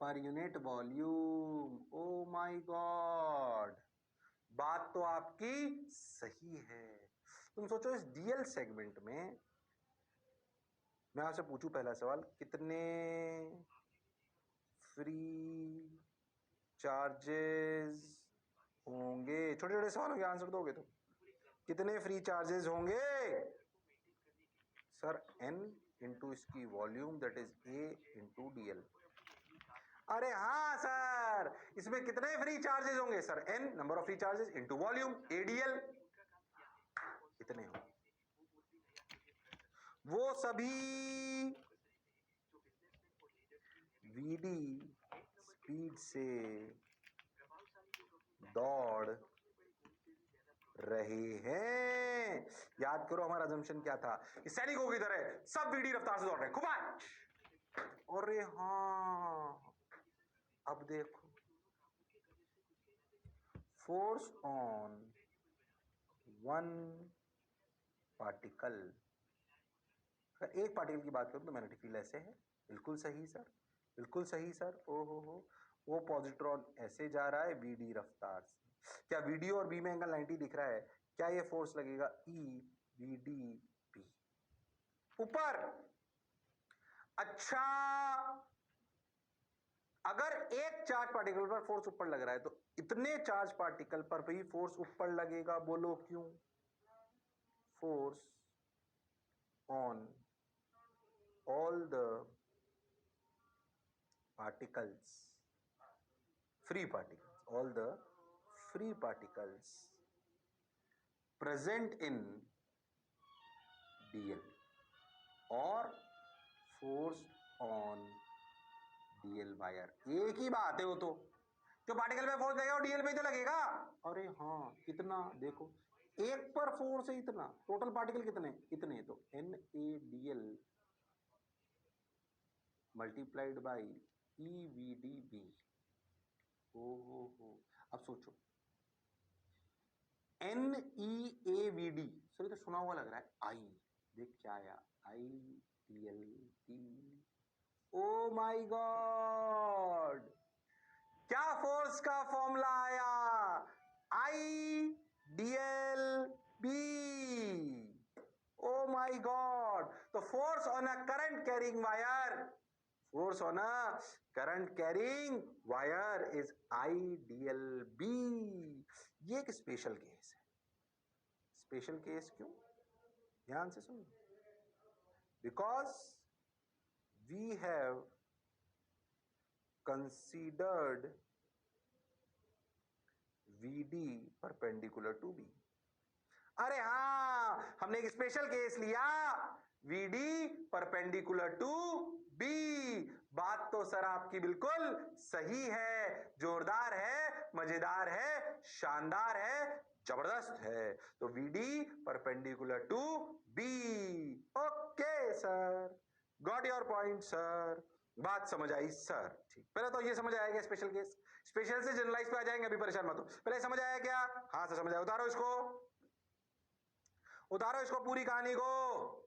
per unit volume. Oh my God, बात तो आपकी सही है। तुम सोचो इस डीएल सेगमेंट में, मैं आपसे पूछूं पहला सवाल, कितने फ्री चार्जेस होंगे? छोटे छोटे सवालों के आंसर दोगे तो कितने फ्री चार्जेस होंगे? सर n इंटू इसकी volume, that is a into DL. अरे हाँ सर, इसमें कितने फ्री चार्जेस होंगे? Sir n number of free charges into volume ADL, कितने होंगे? वो सभी वीडी स्पीड से दौड़ रहे हैं। याद करो हमारा अजम्पशन क्या था कि सैनिकों की तरह सब वीडी रफ्तार से दौड़ रहे हैं। खूब। अरे हाँ, अब देखो, फोर्स ऑन वन पार्टिकल, अगर एक पार्टिकल की बात करूं तो मैग्नेटिक फील्ड ऐसे है। बिल्कुल सही सर, बिल्कुल सही सर। ओ हो, वो पॉजिट्रॉन ऐसे जा रहा है वीडी रफ्तार से। क्या वीडी और बी में एंगल 90 दिख रहा है? क्या ये फोर्स लगेगा ई वीडी बी ऊपर? अच्छा, अगर एक चार्ज पार्टिकल पर फोर्स ऊपर लग रहा है तो इतने चार्ज पार्टिकल पर भी फोर्स ऊपर लगेगा, बोलो क्यों? Force on all the particles, free particles, all the free particles present in dl और force on dl wire, एक ही बात है वो तो। जो पार्टिकल पे फोर्स लगेगा वो डीएल पे तो लगेगा। अरे हाँ, कितना देखो, एक पर फोर्स है इतना, टोटल पार्टिकल कितने? इतने, तो N A D L multiplied by E V D B. हो, अब सोचो, N E A V D, sorry तो सुना हुआ लग रहा है, आई, देख क्या आया, I D L P. Oh my God, क्या फोर्स का फॉर्मूला आया? I D L B. Oh my God, तो force on a current carrying wire, force on a current carrying wire is IDLB। ये एक स्पेशल केस है। स्पेशल केस क्यों? ध्यान से सुनो। Because we have considered VD perpendicular to B. अरे हाँ, हमने एक स्पेशल केस लिया, VD परपेंडिकुलर टू बी। बात तो सर आपकी बिल्कुल सही है, जोरदार है, मजेदार है, शानदार है, जबरदस्त है। तो VD perpendicular to B. Okay sir, got your point sir, बात समझ आई सर। ठीक, पहले तो ये समझ आएगा स्पेशल केस, स्पेशल से जनरलाइज पे आ जाएंगे, अभी परेशान मत हो। पहले समझ आया क्या? हाँ सर समझ आया। उतारो इसको, उतारो इसको, पूरी कहानी को।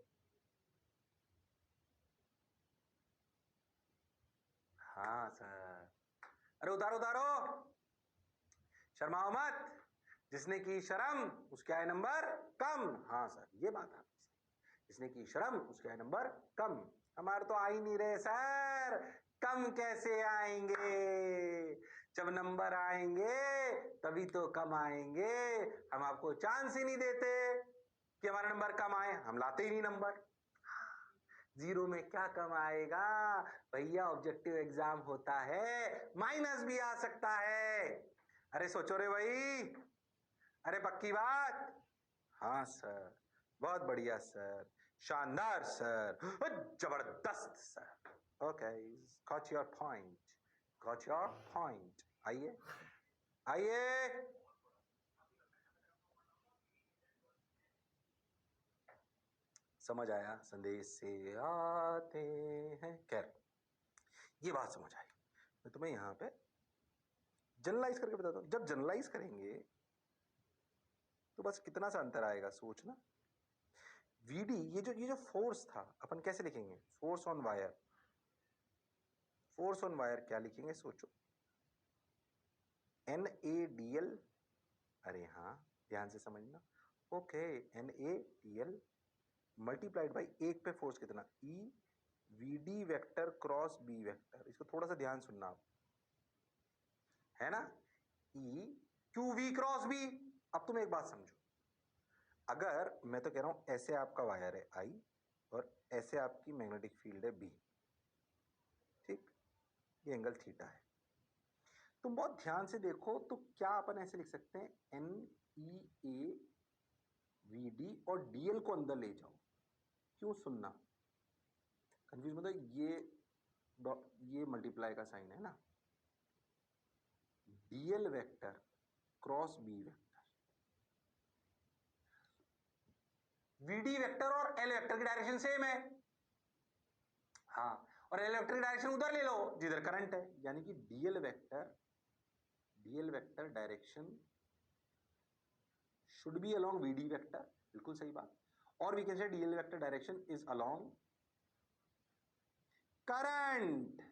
हाँ सर, अरे उतारो उतारो, शर्माओ मत। जिसने की शर्म उसके आए नंबर कम। हाँ सर, ये बात आपकी सही, जिसने की शर्म उसके आए नंबर कम। हमारे तो आ ही नहीं रहे सर, कम कैसे आएंगे? जब नंबर आएंगे तभी तो कम आएंगे। हम आपको चांस ही नहीं देते कि हमारा नंबर कम आए, हम लाते ही नहीं नंबर। जीरो में क्या कम आएगा भैया? ऑब्जेक्टिव एग्जाम होता है, माइनस भी आ सकता है। अरे सोचो रे भाई, अरे पक्की बात। हाँ सर, बहुत बढ़िया सर, शानदार सर, जबरदस्त sir. Okay, got your point, got your point. आइए आइए, समझ आया, संदेश से आते हैं। खैर, ये बात समझ आई। मैं तुम्हें यहां पे जनरलाइज करके बताता हूं। जब जनरलाइज करेंगे तो बस कितना सा अंतर आएगा, सोचना। वीडी, ये जो फोर्स था, अपन कैसे लिखेंगे? Force on wire, force on wire क्या लिखेंगे सोचो, NaDl, अरे हाँ ध्यान से समझना, ओके NaDl मल्टीप्लाइड बाई एक पे फोर्स कितना, E VD vector cross B vector. इसको थोड़ा सा ध्यान सुनना आप, है ना, ई QV क्रॉस बी। अब तुम एक बात समझो, अगर मैं तो कह रहा हूं ऐसे आपका वायर है I और ऐसे आपकी मैग्नेटिक फील्ड है B, ठीक, ये एंगल थीटा है। तुम बहुत ध्यान से देखो तो क्या अपन ऐसे लिख सकते हैं, NEA VD और DL को अंदर ले जाओ। क्यों, सुनना, कंफ्यूज मतलब ये मल्टीप्लाई का साइन है ना, DL vector cross B vector, VD vector और L वेक्टर की डायरेक्शन सेम है, हाँ, और L वेक्टर की डायरेक्शन उधर ले लो जिधर करंट है, यानी कि DL vector direction should be along VD vector, बिल्कुल सही बात, और we can say DL vector direction is along current,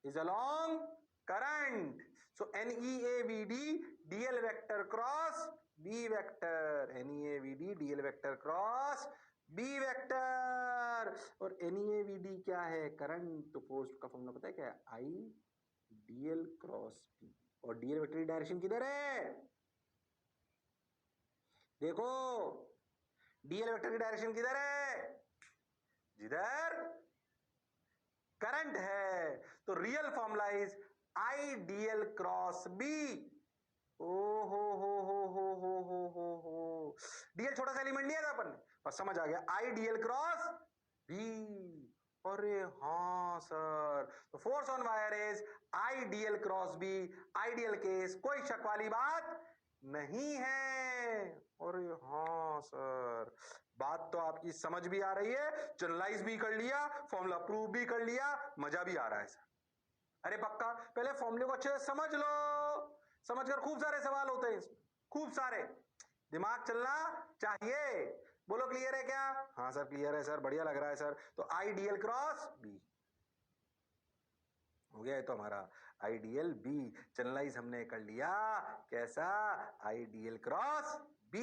is along current. So NEAVD DL vector cross B vector, NEAVD DL vector cross B vector, और NEAVD क्या है, करंट, तो फोर्स का फॉर्मूला पता है क्या है, I DL क्रॉस B, और DL वेक्टर की डायरेक्शन किधर है, देखो DL वेक्टर की डायरेक्शन किधर है, जिधर करंट है, तो real formula is IDL cross B. ओ हो, डीएल छोटा सा एलिमेंट लिया था अपन ने, और समझ आ गया, IDL क्रॉस बी। अरे हाँ सर, तो force on wire is IDL cross B, ideal case, कोई शक वाली बात नहीं है। अरे हाँ सर, बात तो आपकी समझ भी आ रही है, जनरलाइज भी कर लिया, फॉर्मूला प्रूव भी कर लिया, मजा भी आ रहा है सर। अरे पक्का, पहले फॉर्मूले को अच्छे से समझ लो, समझकर खूब सारे सवाल होते हैं इसमें, खूब सारे, दिमाग चलना चाहिए। बोलो क्लियर है क्या, हाँ सर क्लियर है सर, बढ़िया लग रहा है सर। तो IDL क्रॉस बी हो गया है, तो हमारा IDL बी चैनलाइज हमने कर लिया, कैसा, IDL क्रॉस बी,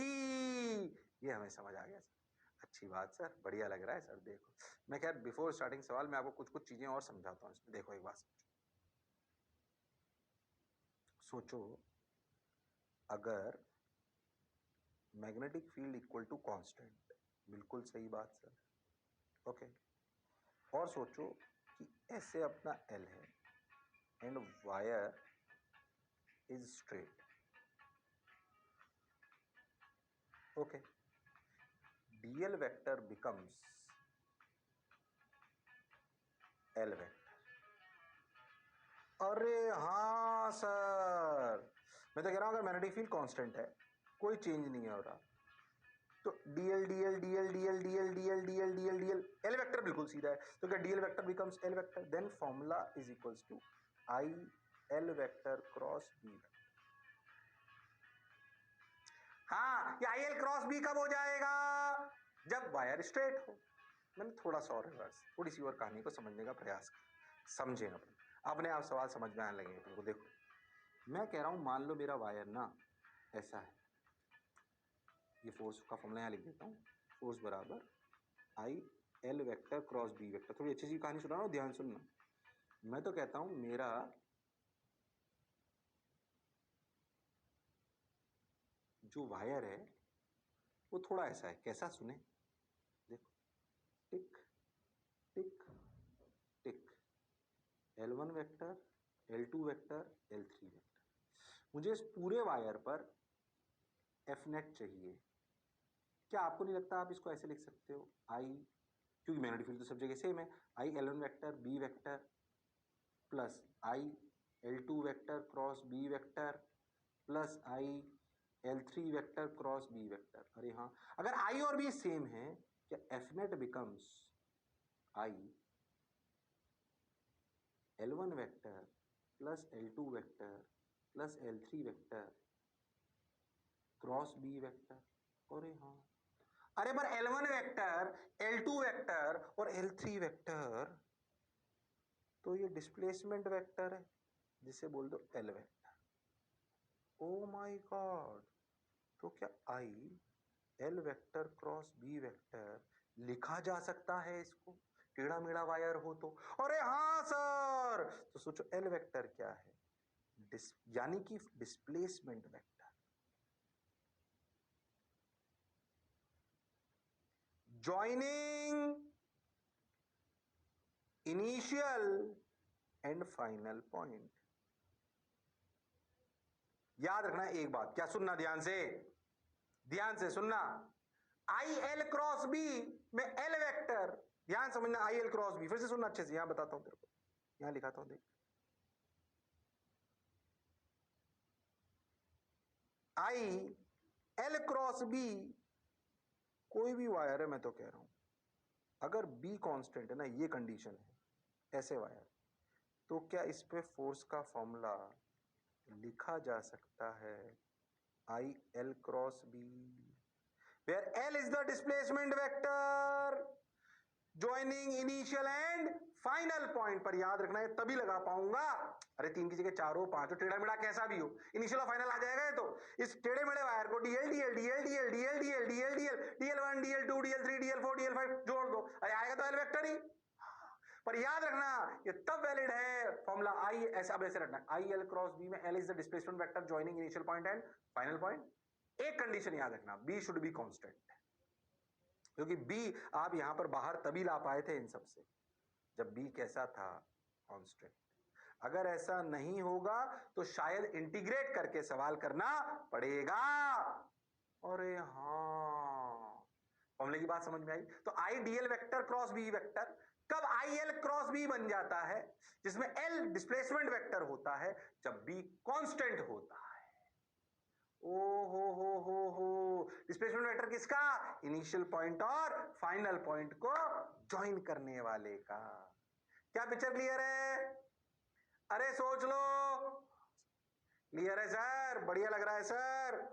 ये हमें समझ आ गया सर। अच्छी बात सर, बढ़िया लग रहा है सर। देखो मैं खैर बिफोर स्टार्टिंग सवाल मैं आपको कुछ कुछ चीजें और समझाता हूँ इसमें। देखो एक बात सोचो, अगर magnetic field equal to constant, बिल्कुल सही बात सर, ओके, और सोचो कि ऐसे अपना L है and wire is straight, okay, DL vector becomes L vector. अरे हाँ सर, मैं तो कह रहा हूं अगर मैग्नेटिक फील्ड कांस्टेंट है, कोई चेंज नहीं हो रहा, तो DL DL DL DL DL DL DL DL DL L vector बिल्कुल सीधा है, तो क्या DL vector becomes L vector, then formula is equals to I L vector cross B vector. हाँ, ये IL क्रॉस B कब हो जाएगा, जब वायर स्ट्रेट हो। मैंने थोड़ा सा और रिवर्स, थोड़ी सी और कहानी को समझने का प्रयास कर, समझे अपने आप सवाल समझ में आने लगेंगे तुमको। देखो मैं कह रहा हूं, मान लो मेरा वायर ना ऐसा है, ये फोर्स का फॉर्मूला यहाँ लिख देता हूँ, फोर्स बराबर IL vector cross B vector. थोड़ी अच्छी सी कहानी सुना रहा हूँ, ध्यान सुनना। मैं तो कहता हूं मेरा जो वायर है वो थोड़ा ऐसा है, कैसा, सुने, देखो, टिक टिक टिक, L1 vector, L2 vector, L3 vector. मुझे इस पूरे वायर पर F नेट चाहिए। क्या आपको नहीं लगता आप इसको ऐसे लिख सकते हो, आई, क्योंकि मैग्नेटिक फील्ड तो सब जगह सेम है, IL1 vector B vector plus IL2 vector cross B vector plus IL3 vector cross B vector. अरे हाँ, अगर I और B सेम है, क्या F net becomes IL1 vector plus L2 vector plus L3 vector cross B vector. अरे हाँ, अरे पर L1 वेक्टर, L2 वेक्टर और L3 वेक्टर तो ये डिस्प्लेसमेंट वेक्टर है जिसे बोल दो L vector. Oh my God, तो क्या I L vector cross B vector लिखा जा सकता है इसको, टेढ़ा मेढ़ा वायर हो तो? अरे हाँ सर, तो सोचो एल वेक्टर क्या है, यानी कि displacement vector. Joining initial and final point. याद रखना एक बात, क्या सुनना ध्यान से, ध्यान से सुनना। आई एल क्रॉस बी में एल वेक्टर, ध्यान समझना, आई एल क्रॉस बी, फिर से सुनना अच्छे से, यहां बताता हूं तेरे को, यहां लिखाता हूं, देख। आई एल क्रॉस बी, कोई भी वायर है, मैं तो कह रहा हूं, अगर बी कांस्टेंट है ना, ये कंडीशन है, ऐसे वायर, तो क्या इस पे फोर्स का फॉर्मूला लिखा जा सकता है आई L cross B, where L is the displacement vector joining initial and final point. पर याद रखना है तभी लगा पाऊंगा, अरे तीन की जगह चारों पांचों, टेढ़ा मेढ़ा कैसा भी हो, इनिशियल और फाइनल आ जाएगा ये तो। इस टेढ़े मेढ़े वायर को DL DL DL DL DL DL DL DL DL 1 DL 2 DL 3 DL 4 DL 5 जोड़ दो, अरे आएगा तो एल वेक्टर ही। पर याद रखना ये तब वैलिड है फॉर्मूला आई, ऐसा अब ऐसे रखना, आई एल क्रॉस बी में L is the displacement vector joining initial point and final point. एक कंडीशन याद रखना, बी शुड बी कांस्टेंट, क्योंकि बी आप यहां पर बाहर तभी ला पाए थे इन सबसे जब बी कैसा था, कांस्टेंट। अगर ऐसा नहीं होगा तो शायद इंटीग्रेट करके सवाल करना पड़ेगा। अरे हाँ, फॉर्मूले की बात समझ में आई। तो I DL vector cross B vector कब आई एल क्रॉस बी बन जाता है, जिसमें एल डिस्प्लेसमेंट वेक्टर होता है, जब बी कांस्टेंट होता है। ओ हो, डिस्प्लेसमेंट वेक्टर किसका, इनिशियल पॉइंट और फाइनल पॉइंट को ज्वाइन करने वाले का। क्या पिक्चर क्लियर है? अरे सोच लो, क्लियर है सर, बढ़िया लग रहा है सर।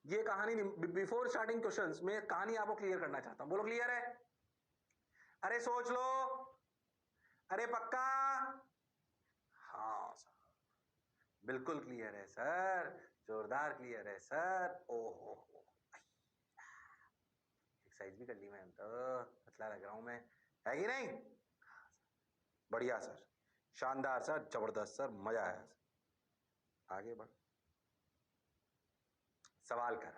ये कहानी बिफोर स्टार्टिंग क्वेश्चंस में कहानी आपको क्लियर करना चाहता हूं, बोलो क्लियर है? अरे सोच लो, अरे पक्का? हाँ सर, बिल्कुल क्लियर है सर, जोरदार क्लियर है सर। ओहो, एक्सरसाइज भी कर ली मैं तो, पतला लग रहा हूं मैं, है कि नहीं? बढ़िया सर, शानदार सर, जबरदस्त सर, मजा आया सर। आगे बढ़, सवाल कर,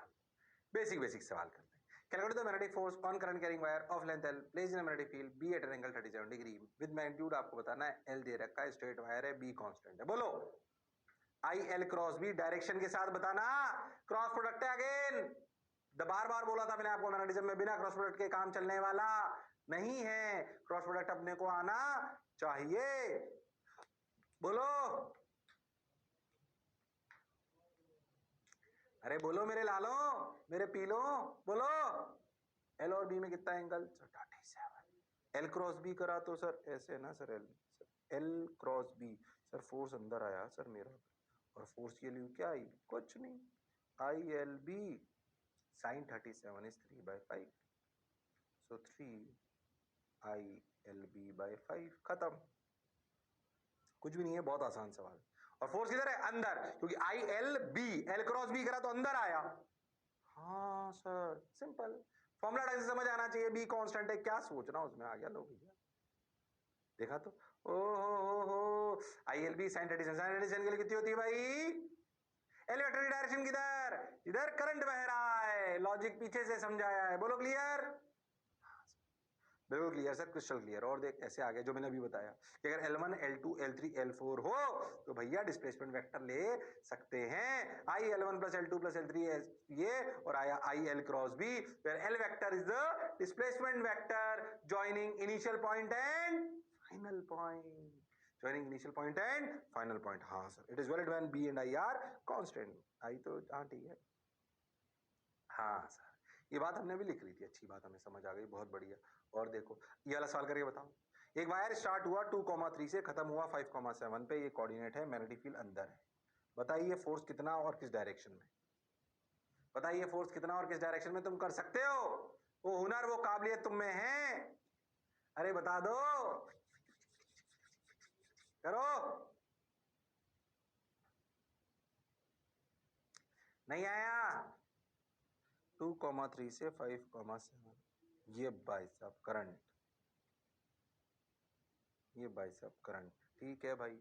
बेसिक बेसिक सवाल करते हैं। Calculate the magnetic force on current carrying wire of length L placed in magnetic field B at an angle 37 degree with magnitude आपको बताना है, एल दे रखा है, स्ट्रेट वायर है, बी कांस्टेंट है। बोलो I L cross B, direction के साथ बताना, क्रॉस प्रोडक्ट है अगेन, बार बार बोला था मैंने आपको मैग्नेटिज्म में बिना क्रॉस प्रोडक्ट के काम चलने वाला नहीं है, क्रॉस प्रोडक्ट अपने को आना चाहिए। बोलो, अरे बोलो मेरे लालो, मेरे पीलो, बोलो। एल और बी में कितना एंगल, 37। एल क्रॉस बी करा तो सर ऐसे ना sir, L cross B, sir force अंदर आया सर मेरा, और फोर्स की वैल्यू क्या आई, कुछ नहीं, I L B sine 37 is 3/5, so 3 I L B by 5, खत्म। कुछ भी नहीं है, बहुत आसान सवाल। और फोर्स किधर है, अंदर, क्योंकि I L B, L cross B करा तो अंदर आया। हाँ सर, सिंपल, फॉर्मूला ढंग से समझ आना चाहिए, बी कांस्टेंट है, क्या सोचना उसमें, आ गया लो भैया। देखा तो, ओ हो, I L B sine 37, sine 37 के लिए कितनी होती है भाई, एल वेक्टर की डायरेक्शन किधर, इधर करंट बह रहा है, लॉजिक पीछे से समझाया है, बोलो क्लियर? बिल्कुल क्लियर सर, क्रिस्टल क्लियर। और देख ऐसे आ गया जो मैंने अभी बताया कि अगर L1 L2 L3 L4 हो तो भैया डिस्प्लेसमेंट वेक्टर ले सकते हैं, आई L1 plus L2 plus L3 ये, और आया I L cross B, where L vector is the displacement vector joining initial point and final point, joining initial point and final point. हाँ sir, it is valid when B and I are constant. आई तो हाँ ठीक है, हाँ सर, ये बात हमने भी लिख ली थी, अच्छी बात, हमें समझ आ गई, बहुत बढ़िया। और देखो ये वाला सवाल करके बताओ, एक वायर स्टार्ट हुआ 2,3 से, खत्म हुआ 5,7 पे, ये कोऑर्डिनेट है, मैग्नेटिक फील्ड अंदर है, बताइए फोर्स कितना और किस डायरेक्शन में, बताइए फोर्स कितना और किस डायरेक्शन में, तुम कर सकते हो, वो हुनर वो काबिलियत तुम में है, अरे बता दो, करो। नहीं आया। 2,3 से 5,7, ये भाई साहब करंट, ये भाई साहब करंट, ठीक है भाई।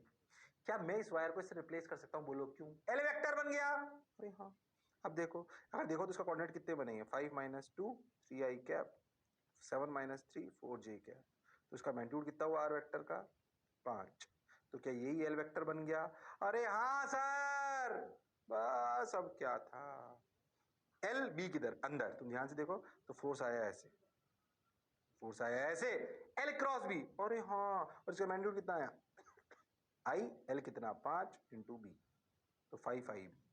क्या मैं इस वायर को इससे रिप्लेस कर सकता हूं? बोलो क्यों? एल वेक्टर बन गया। अरे हाँ, अब देखो, अगर देखो तो इसका कोऑर्डिनेट कितने बनेंगे? 5 - 2 3i कैप, 7 - 3 4j कैप। तो इसका मैग्नीट्यूड कितना हुआ आर वेक्टर का? 5। तो क्या यही एल वेक्टर बन गया? अरे हाँ सर, बस अब क्या था। एल बी किधर? अंदर। तुम ध्यान से देखो तो फोर्स आया ऐसे, फोर्स आया ऐसे, एल क्रॉस बी। अरे हाँ, और इसका मैग्नीट्यूड कितना आया? आई एल कितना? 5 इंटू बी, तो 5i B.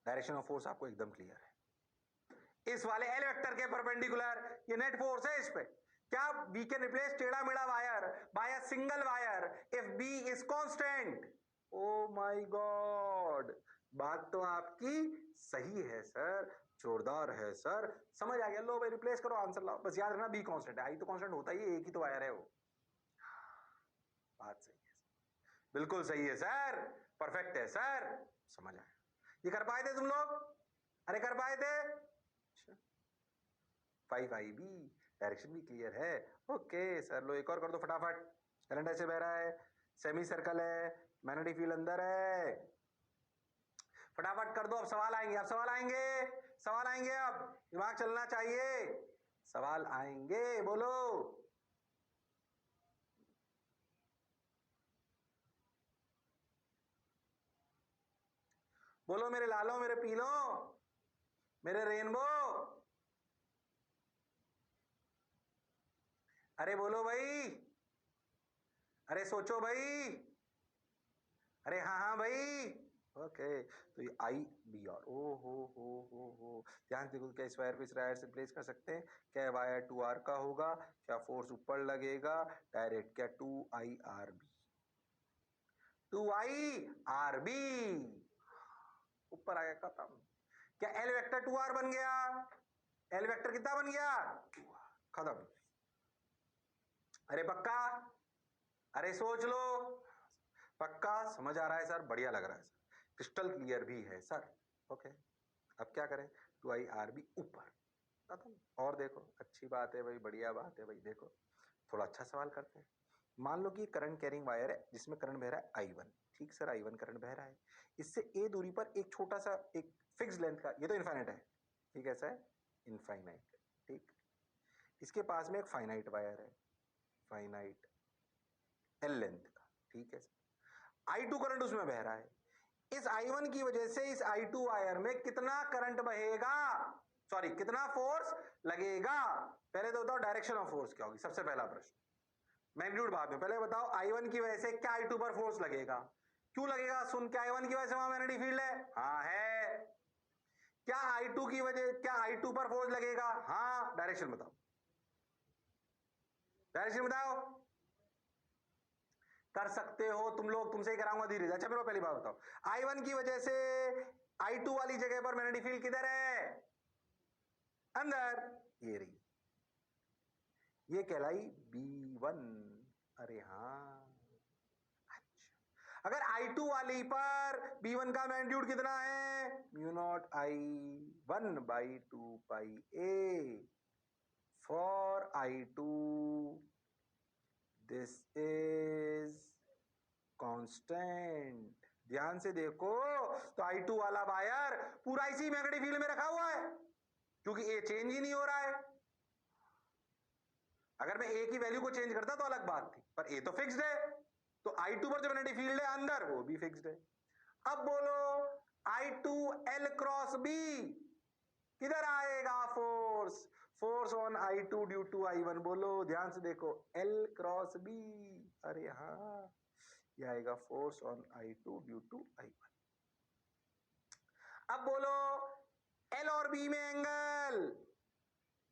Direction of force आपको एकदम क्लियर है। इस वाले एल वेक्टर के परपेंडिकुलर ये नेट फोर्स है इस पे। क्या बी कैन रिप्लेस टेढ़ा मेढ़ा wire by a single wire if B is constant? Oh my God, बात तो आपकी सही है सर, जोरदार है सर, समझ आ गया। लो भाई रिप्लेस करो, आंसर लाओ। बस याद रखना बी कांस्टेंट है, आई तो कांस्टेंट होता ही है, एक ही तो वायर है वो। बात सही है, बिल्कुल सही है सर, परफेक्ट है सर, समझ आया। ये कर पाए थे तुम लोग? अरे कर पाए थे? 5i बी, डायरेक्शन भी क्लियर है। ओके सर, लो एक और कर दो फटाफट। करंट ऐसे बह रहा है, सेमी सर्कल है, मैग्नेटिक फील्ड अंदर है। फटाफट कर दो, अब सवाल आएंगे, अब सवाल आएंगे, सवाल आएंगे, अब दिमाग चलना चाहिए, सवाल आएंगे, बोलो। बोलो मेरे लालो, मेरे पीलो, मेरे रेनबो, अरे बोलो भाई, अरे सोचो भाई, अरे हाँ हाँ भाई। ओके, तो ये आई बी और ओ हो, ध्यान से देखो, क्या इस वायर को इस वायर से रिप्लेस कर सकते हैं? क्या वायर 2r का होगा? क्या फोर्स ऊपर लगेगा डायरेक्ट? क्या 2i/r/b, 2i/r/b ऊपर आ गया, खत्म। क्या एल वेक्टर 2r बन गया? एल वेक्टर कितना बन गया? 2r, खत्म। अरे पक्का? अरे सोच लो, पक्का समझ आ रहा है सर? बढ़िया लग रहा है सर, क्रिस्टल क्लियर भी है सर। ओके, अब क्या करें? 2i/r/b ऊपर, खत्म। और देखो, अच्छी बात है भाई, बढ़िया बात है भाई। देखो थोड़ा अच्छा सवाल करते हैं। मान लो कि करंट कैरिंग वायर है जिसमें करंट बह रहा है I1। ठीक सर, I1 करंट बह रहा है, इससे ए दूरी पर एक छोटा सा एक फिक्स लेंथ का, ये तो इनफाइनाइट है, ठीक है, ऐसा है इनफाइनाइट, ठीक। इसके पास में एक फाइनाइट वायर है, फाइनाइट एल लेंथ का, ठीक है। I2 करंट उसमें बह रहा है, इस I1 की वजह से इस I2 वायर में कितना करंट बहेगा, सॉरी कितना फोर्स लगेगा? पहले तो बताओ डायरेक्शन ऑफ फोर्स क्या होगी, सबसे पहला प्रश्न। मैग्नीट्यूड बाद में, पहले बताओ I1 की वजह से क्या I2 पर फोर्स लगेगा? क्यों लगेगा? सुन, क्या I1 की वजह से वहां मैग्नेटिक फील्ड है? हाँ है। क्या I2 की वजह, क्या I2 पर फोर्स लगेगा? हाँ। डायरेक्शन बताओ, डायरेक्शन बताओ। कर सकते हो तुम लोग, तुमसे ही कराऊंगा धीरे से। अच्छा मेरे को पहली बात बताओ, I1 की वजह से I2 वाली जगह पर मैग्नेटिक फील्ड किधर है? अंदर, ये रही, ये कहलाई B1। अरे हाँ, अच्छा, अगर I2 वाली पर B1 का मैग्नीट्यूड कितना है? Mu naught I1/2πa for I2, this is constant. ध्यान से देखो, तो I2 वाला वायर पूरा इसी मैग्नेटिक फील्ड में रखा हुआ है, क्योंकि ए चेंज ही नहीं हो रहा है। अगर मैं ए की वैल्यू को चेंज करता तो अलग बात थी, पर ए तो फिक्स्ड है, तो I2 पर जो मैग्नेटिक फील्ड है अंदर, वो भी फिक्स्ड है। अब बोलो, I2 L क्रॉस बी, किधर आएगा force? Force on I2 due to I1, बोलो ध्यान से देखो, L क्रॉस बी। अरे हाँ, ये आएगा force on I2 due to I1। अब बोलो, L और B में angle,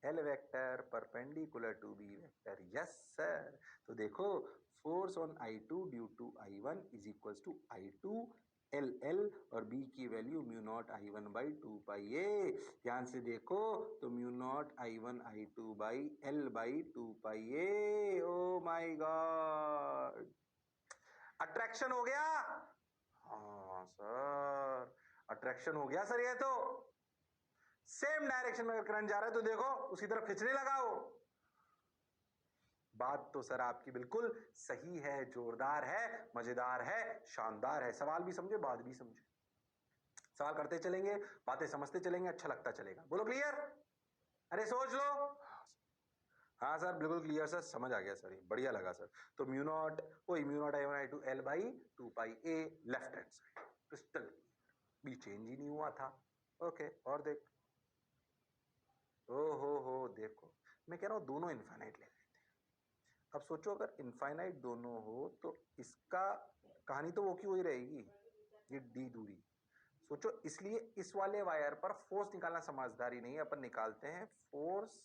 L vector perpendicular to B vector, yes sir. तो देखो, force on I2 due to I1 is equal to I2 L और बी की value mu naught I one by two pi A. ध्यान से देखो तो mu naught I one I two by L by two pi A. Oh my God, attraction हो गया। हाँ सर, अट्रैक्शन हो गया सर। ये तो सेम डायरेक्शन में अगर करंट जा रहा है तो देखो उसी तरफ खींचने लगा वो। बात तो सर आपकी बिल्कुल सही है, जोरदार है, मजेदार है, शानदार है। सवाल भी समझे, बात भी समझे। सवाल करते चलेंगे, बातें समझते चलेंगे, अच्छा लगता चलेगा। बोलो क्लियर? अरे सोच लो। हाँ सर बिल्कुल क्लियर सर, समझ आ गया सर, बढ़िया लगा सर। तो म्यू नॉट, वही mu naught I one I two L by two pi A, left hand side, crystal भी चेंज ही नहीं हुआ था। ओके, और देख, ओ हो देखो, मैं कह रहा हूं दोनों इनफाइनाइट ले लेते हैं। अब सोचो अगर इनफाइनाइट दोनों हो तो इसका कहानी तो वो की वही रहेगी, ये डी दूरी। सोचो, इसलिए इस वाले वायर पर फोर्स निकालना समझदारी नहीं है, अपन निकालते हैं फोर्स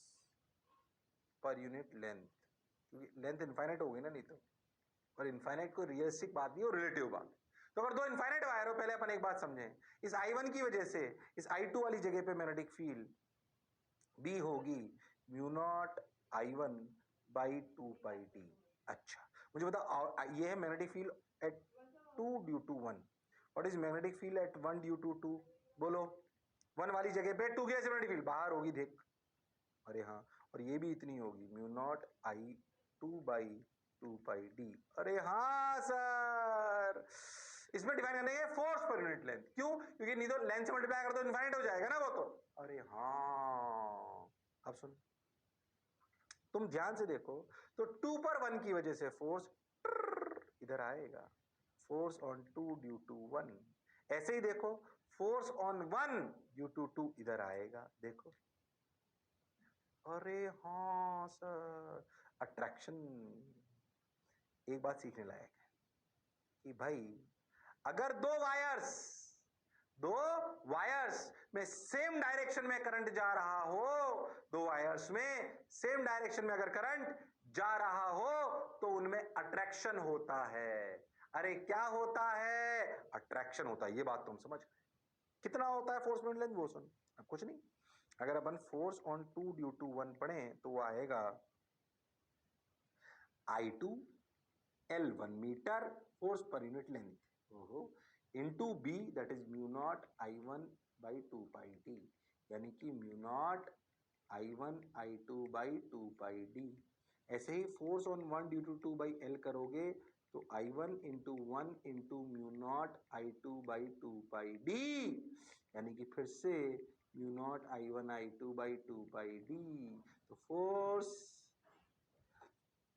पर यूनिट लेंथ, क्योंकि लेंथ इनफाइनाइट हो गई ना नहीं तो। और इनफाइनाइट कोई रियलिस्टिक बात नहीं है, रिलेटिव बात। तो अगर दो इनफाइनाइट वायर हो, पहले अपन एक बात समझें, इस I1 की वजह से इस I2 वाली जगह पे मैग्नेटिक फील्ड बी होगी mu naught I1 by two pi d. अच्छा मुझे बताओ, ये है magnetic field at 2 due to 1। What is magnetic field at 1 due to 2? बोलो, 1 वाली जगह पे 2 की मैग्नेटिक फील्ड बाहर होगी, देख। अरे हाँ, और ये भी इतनी होगी mu naught I2 by two pi D. अरे हाँ सर, इसमें डिफाइन करने के फोर्स पर यूनिट लेंथ। क्यों? क्योंकि नहीं तो लेंथ से मल्टीप्लाई कर दो इनफाइनाइट हो जाएगा ना वो तो। अरे हाँ, अब सुन, तुम ध्यान से देखो तो 2 पर 1 की वजह से फोर्स इधर आएगा, फोर्स ऑन 2 ड्यू टू 1। ऐसे ही देखो, फोर्स ऑन 1 ड्यू टू 2 इधर आएगा, देखो। अरे हाँ सर, अट्रैक्शन। एक बात सीखने लायक है कि भाई अगर दो वायर्स में सेम डायरेक्शन में करंट जा रहा हो, दो वायर्स में सेम डायरेक्शन में अगर करंट जा रहा हो तो उनमें अट्रैक्शन होता है। अरे क्या होता है? अट्रैक्शन होता है। ये बात तुम समझ गए। कितना होता है फोर्स पर लेंथ, वो सुन। अब कुछ नहीं, अगर अपन फोर्स ऑन 2 ड्यू टू 1 पढ़े तो वो आएगा I2 L1 metre force per unit length into B, that is mu naught I1 by two pi D, यानी कि mu naught I1 I2 by two pi D. ऐसे ही force on 1 due to 2 by L करोगे तो I1 into 1 into mu naught I2 by two pi D, यानी कि फिर से mu naught I1 I2 by two pi D. तो फोर्स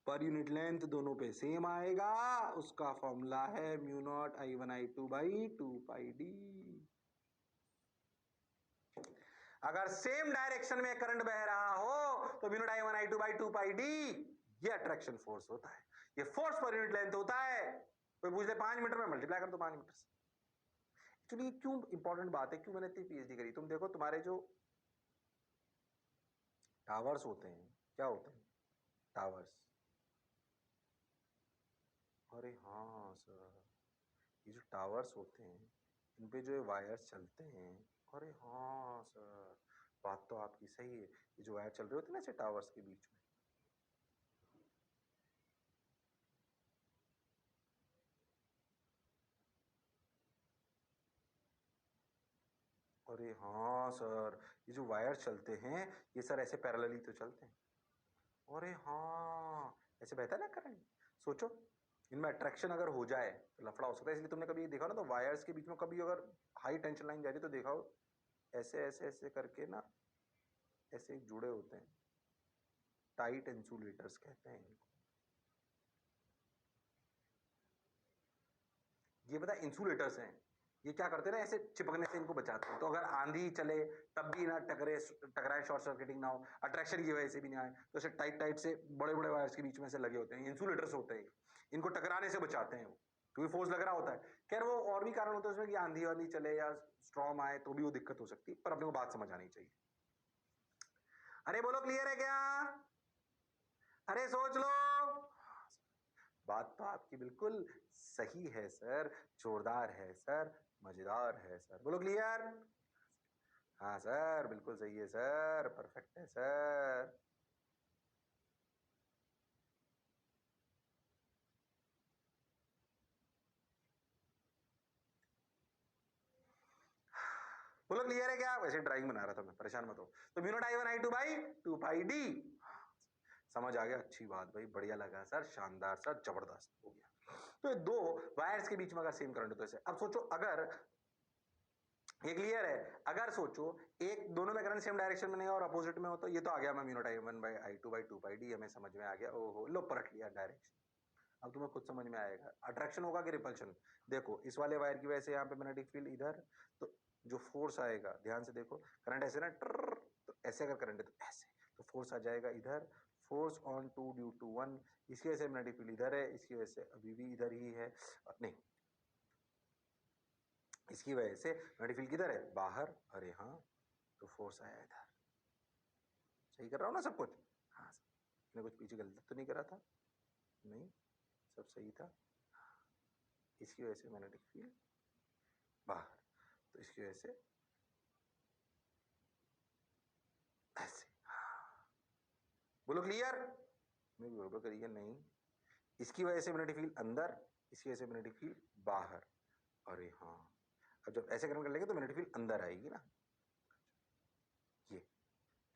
पर यूनिट लेंथ दोनों पे सेम आएगा, उसका फॉर्मूला है mu naught I1 I2 by two pi D. अगर सेम डायरेक्शन में करंट बह रहा हो तो mu naught I1 I2 by two pi D, ये अट्रैक्शन फोर्स होता है, ये फोर्स पर यूनिट लेंथ होता है। कोई पूछ ले 5 मीटर में, मल्टीप्लाई कर दो 5 मीटर से। एक्चुअली क्यों इंपॉर्टेंट बात है, क्यों मैंने इतनी पीएचडी करी? तुम देखो, तुम्हारे जो टावर्स होते हैं, क्या होते हैं टावर्स? अरे हाँ सर, ये जो टावर्स होते हैं इन पे जो वायर्स चलते हैं, अरे हाँ सर, बात तो आपकी सही है। ये जो वायर चल रहे होते हैं ना ऐसे टावर्स के बीच में, अरे हाँ सर, ये जो वायर चलते हैं ये सर ऐसे पैरेलली तो चलते हैं। अरे हाँ, ऐसे बहता है ना करंट। सोचो, इनमें अट्रैक्शन अगर हो जाए तो लफड़ा हो सकता है। इसलिए तुमने कभी देखा ना, तो वायर्स के बीच में कभी अगर हाई टेंशन लाइन जा रही है तो देखा हो ऐसे ऐसे ऐसे करके ना, ऐसे जुड़े होते हैं। टाइट इंसुलेटर्स कहते हैं इनको। ये पता है इंसुलेटर्स हैं, ये क्या करते हैं ना, ऐसे चिपकने से इनको बचाते हैं। तो अगर आंधी चले तब भी ना टकराए, शॉर्ट सर्किटिंग ना हो, अट्रैक्शन की वजह से भी ना आए, तो ऐसे टाइट टाइट से बड़े बड़े वायर्स के बीच में से लगे होते हैं, इंसुलेटर्स होते हैं। इनको टकराने से बचाते हैं वो, क्योंकि फोर्स लग रहा होता है। खैर वो और भी कारण होते हैं उसमें कि आंधी वांधी चले या स्ट्रॉम आए तो भी वो दिक्कत हो सकती है, पर अपने को बात समझ आनी चाहिए। अरे बोलो क्लियर है क्या? अरे सोच लो, बात तो आपकी बिल्कुल सही है सर, जोरदार है सर, मजेदार है सर। बोलो क्लियर? हाँ सर, बिल्कुल सही है सर, परफेक्ट है सर। बोलो क्लियर है क्या? वैसे ड्राइंग बना रहा था मैं, परेशान मत हो। तो mu naught I1 I2 by 2 pi D. समझ आ गया, अच्छी बात भाई, बढ़िया लगा सर, शानदार सर, जबरदस्त हो गया। तो ये दो वायर्स के बीच में अगर सेम करंट हो तो ऐसे। अब सोचो अगर ये क्लियर है, अगर सोचो एक दोनों में करंट सेम डायरेक्शन में नहीं और अपोजिट में हो तो ये तो आ गया मैं mu naught I1 by I2 by 2 pi D, हमें समझ में आ गया। ओहो, लो पलट लिया डायरेक्शन। अब तुम्हें खुद समझ में आएगा अट्रैक्शन होगा कि रिपल्शन। देखो इस वाले वायर की वजह से यहाँ पे मैग्नेटिक फील्ड इधर, तो जो फोर्स आएगा ध्यान से देखो, करंट ऐसे ना तो ऐसे अगर करंट है तो ऐसे, तो फोर्स आ जाएगा इधर, फोर्स ऑन 2 ड्यू टू 1, इसकी वजह से मैग्नेटिक फील्ड इधर है, इसकी वजह से अभी भी इधर ही है, नहीं इसकी वजह से मैग्नेटिक फील्ड किधर है, बाहर, अरे हाँ, तो फोर्स आया इधर। सही कर रहा हूँ ना सब कुछ? हाँ सर, मैंने कुछ पीछे गलत तो नहीं करा था? नहीं, सब सही था। इसकी वजह से मैग्नेटिक फील्ड बाहर, तो इसकी वजह से ऐसे। बोलो क्लियर? मैं बोलो करिए नहीं, इसकी वजह से मैग्नेटिक फील्ड अंदर, इसकी वजह से मैग्नेटिक फील्ड बाहर, अरे हाँ, अब जब ऐसे करंट कर लेंगे तो मैग्नेटिक फील्ड अंदर आएगी ना, ये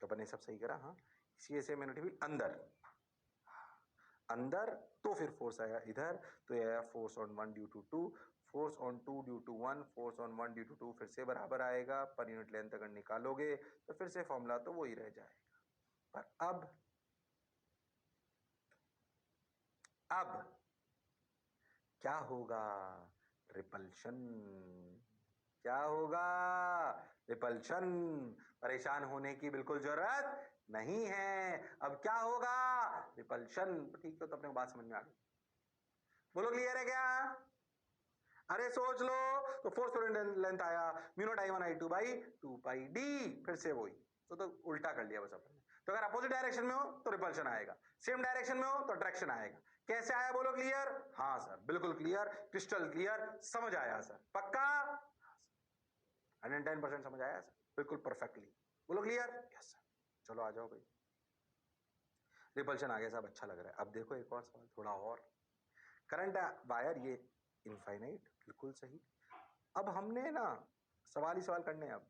तो अपन ने सब सही करा। हाँ, इसकी वजह से मैग्नेटिक फील्ड अंदर, अंदर, तो फिर फोर्स आया इधर, तो ये आया force on 1 due to 2, force on 2 due to 1, force on 1 due to 2 फिर से बराबर आएगा, पर यूनिट लेंथ अगर निकालोगे तो फिर से फॉर्मूला तो वही रह जाएगा। पर अब क्या होगा? रिपल्शन। क्या होगा? रिपल्शन। परेशान होने की बिल्कुल जरूरत नहीं है। अब क्या होगा? रिपल्शन। ठीक है, तो अपने को बात समझ में आ गई। बोलो क्लियर है क्या? अरे सोच लो, तो फोर्स लेंथ आया mu naught I1 I2 by 2 pi D, फिर से वही, तो उल्टा कर लिया बस अपन ने। तो अगर अपोजिट डायरेक्शन में हो तो रिपल्शन आएगा, सेम डायरेक्शन में हो तो अट्रैक्शन आएगा। कैसे आया बोलो क्लियर? हाँ सर, बिल्कुल क्लियर, क्रिस्टल क्लियर, समझ आया सर, पक्का? 110% समझ आया सर, बिल्कुल परफेक्टली। बोलो क्लियर? Yes sir. चलो आ जाओ भाई, रिपल्शन आ गया साहब, अच्छा लग रहा है। अब देखो एक और सवाल, थोड़ा और। करंट वायर ये इनफाइनाइट, बिल्कुल सही। अब हमने ना सवाल ही सवाल करने हैं। अब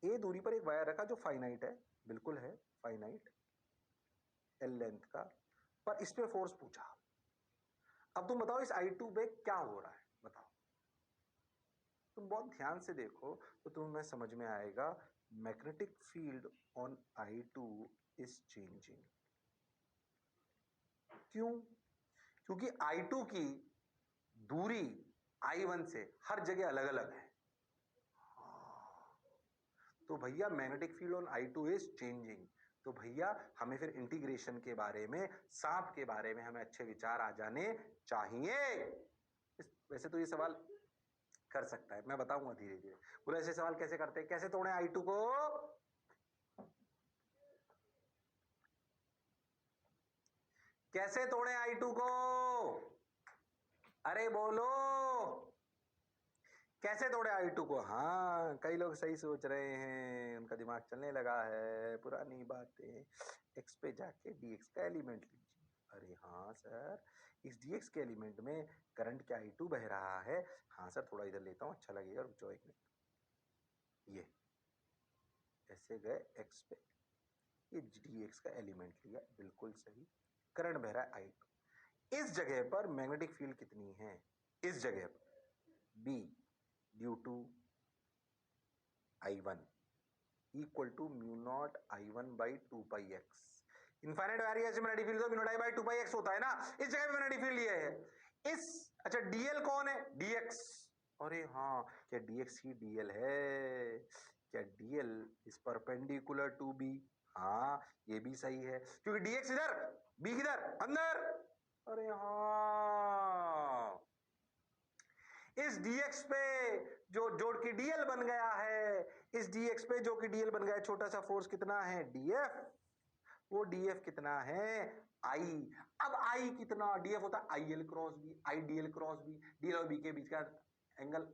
ए दूरी पर एक वायर रखा जो फाइनाइट है, बिल्कुल है फाइनाइट, एल लेंथ का, पर इस पे फोर्स पूछा। अब तुम बताओ इस I2 पे क्या हो रहा है, बताओ। तुम बहुत ध्यान से देखो तो तुम्हें समझ में आएगा, magnetic field on I2 is changing. क्यों? क्योंकि I2 की दूरी I1 से हर जगह अलग अलग है। तो भैया magnetic field on I2 is changing, तो भैया हमें फिर इंटीग्रेशन के बारे में, सांप के बारे में हमें अच्छे विचार आ जाने चाहिए। वैसे तो ये सवाल कर सकता है, मैं बताऊंगा धीरे धीरे। बोले ऐसे सवाल कैसे करते हैं, कैसे तोड़े I2 को? कैसे तोड़े I2 को? अरे बोलो, कैसे तोड़े I2 को? हाँ, कई लोग सही सोच रहे हैं, उनका दिमाग चलने लगा है, पुरानी बातें। एक्स पे जाके dx का एलिमेंट लीजिए। अरे हाँ सर, इस dx के एलिमेंट में करंट क्या I2 बह रहा है? हाँ सर, थोड़ा इधर लेता हूँ, अच्छा लगेगा, रुक जाओ एक मिनट। ये ऐसे गए x पे, ये dx का एलिमेंट लिया, बिल्कुल सही, करंट बह रहा है I2। इस जगह पर मैग्नेटिक फील्ड कितनी है? इस जगह पर B due to I1 equal to mu naught I1 by 2 pi X. Infinite variation magnetic field तो mu naught I by 2 pi X होता है ना, इस जगह पे मैग्नेटिक फील्ड ये है। इस अच्छा dl कौन है? dx। अरे हाँ, क्या dx ही dl है? क्या dl is perpendicular to b? हाँ, ये भी सही है, क्योंकि dx इधर, b किधर, अंदर। अरे हाँ, इस dx पे जो जोड़ की dl बन गया है, इस dx पे जो कि dl बन गया है, छोटा सा फोर्स कितना है? df। वो df कितना है? आई। अब आई कितना, डीएफ होता है आई L cross B, I D L cross B, D और बी के बीच का एंगल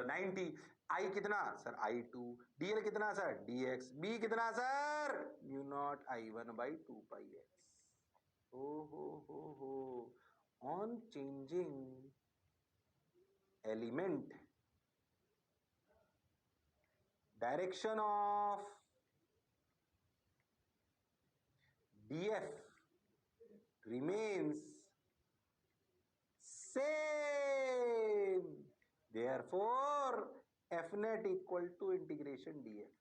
90। आई कितना सर, आई टू। डीएल कितना सर, डी एक्स। बी कितना sir, mu naught I one by two pi X. ओ हो on changing element direction of df remains same, therefore f net equal to integration df।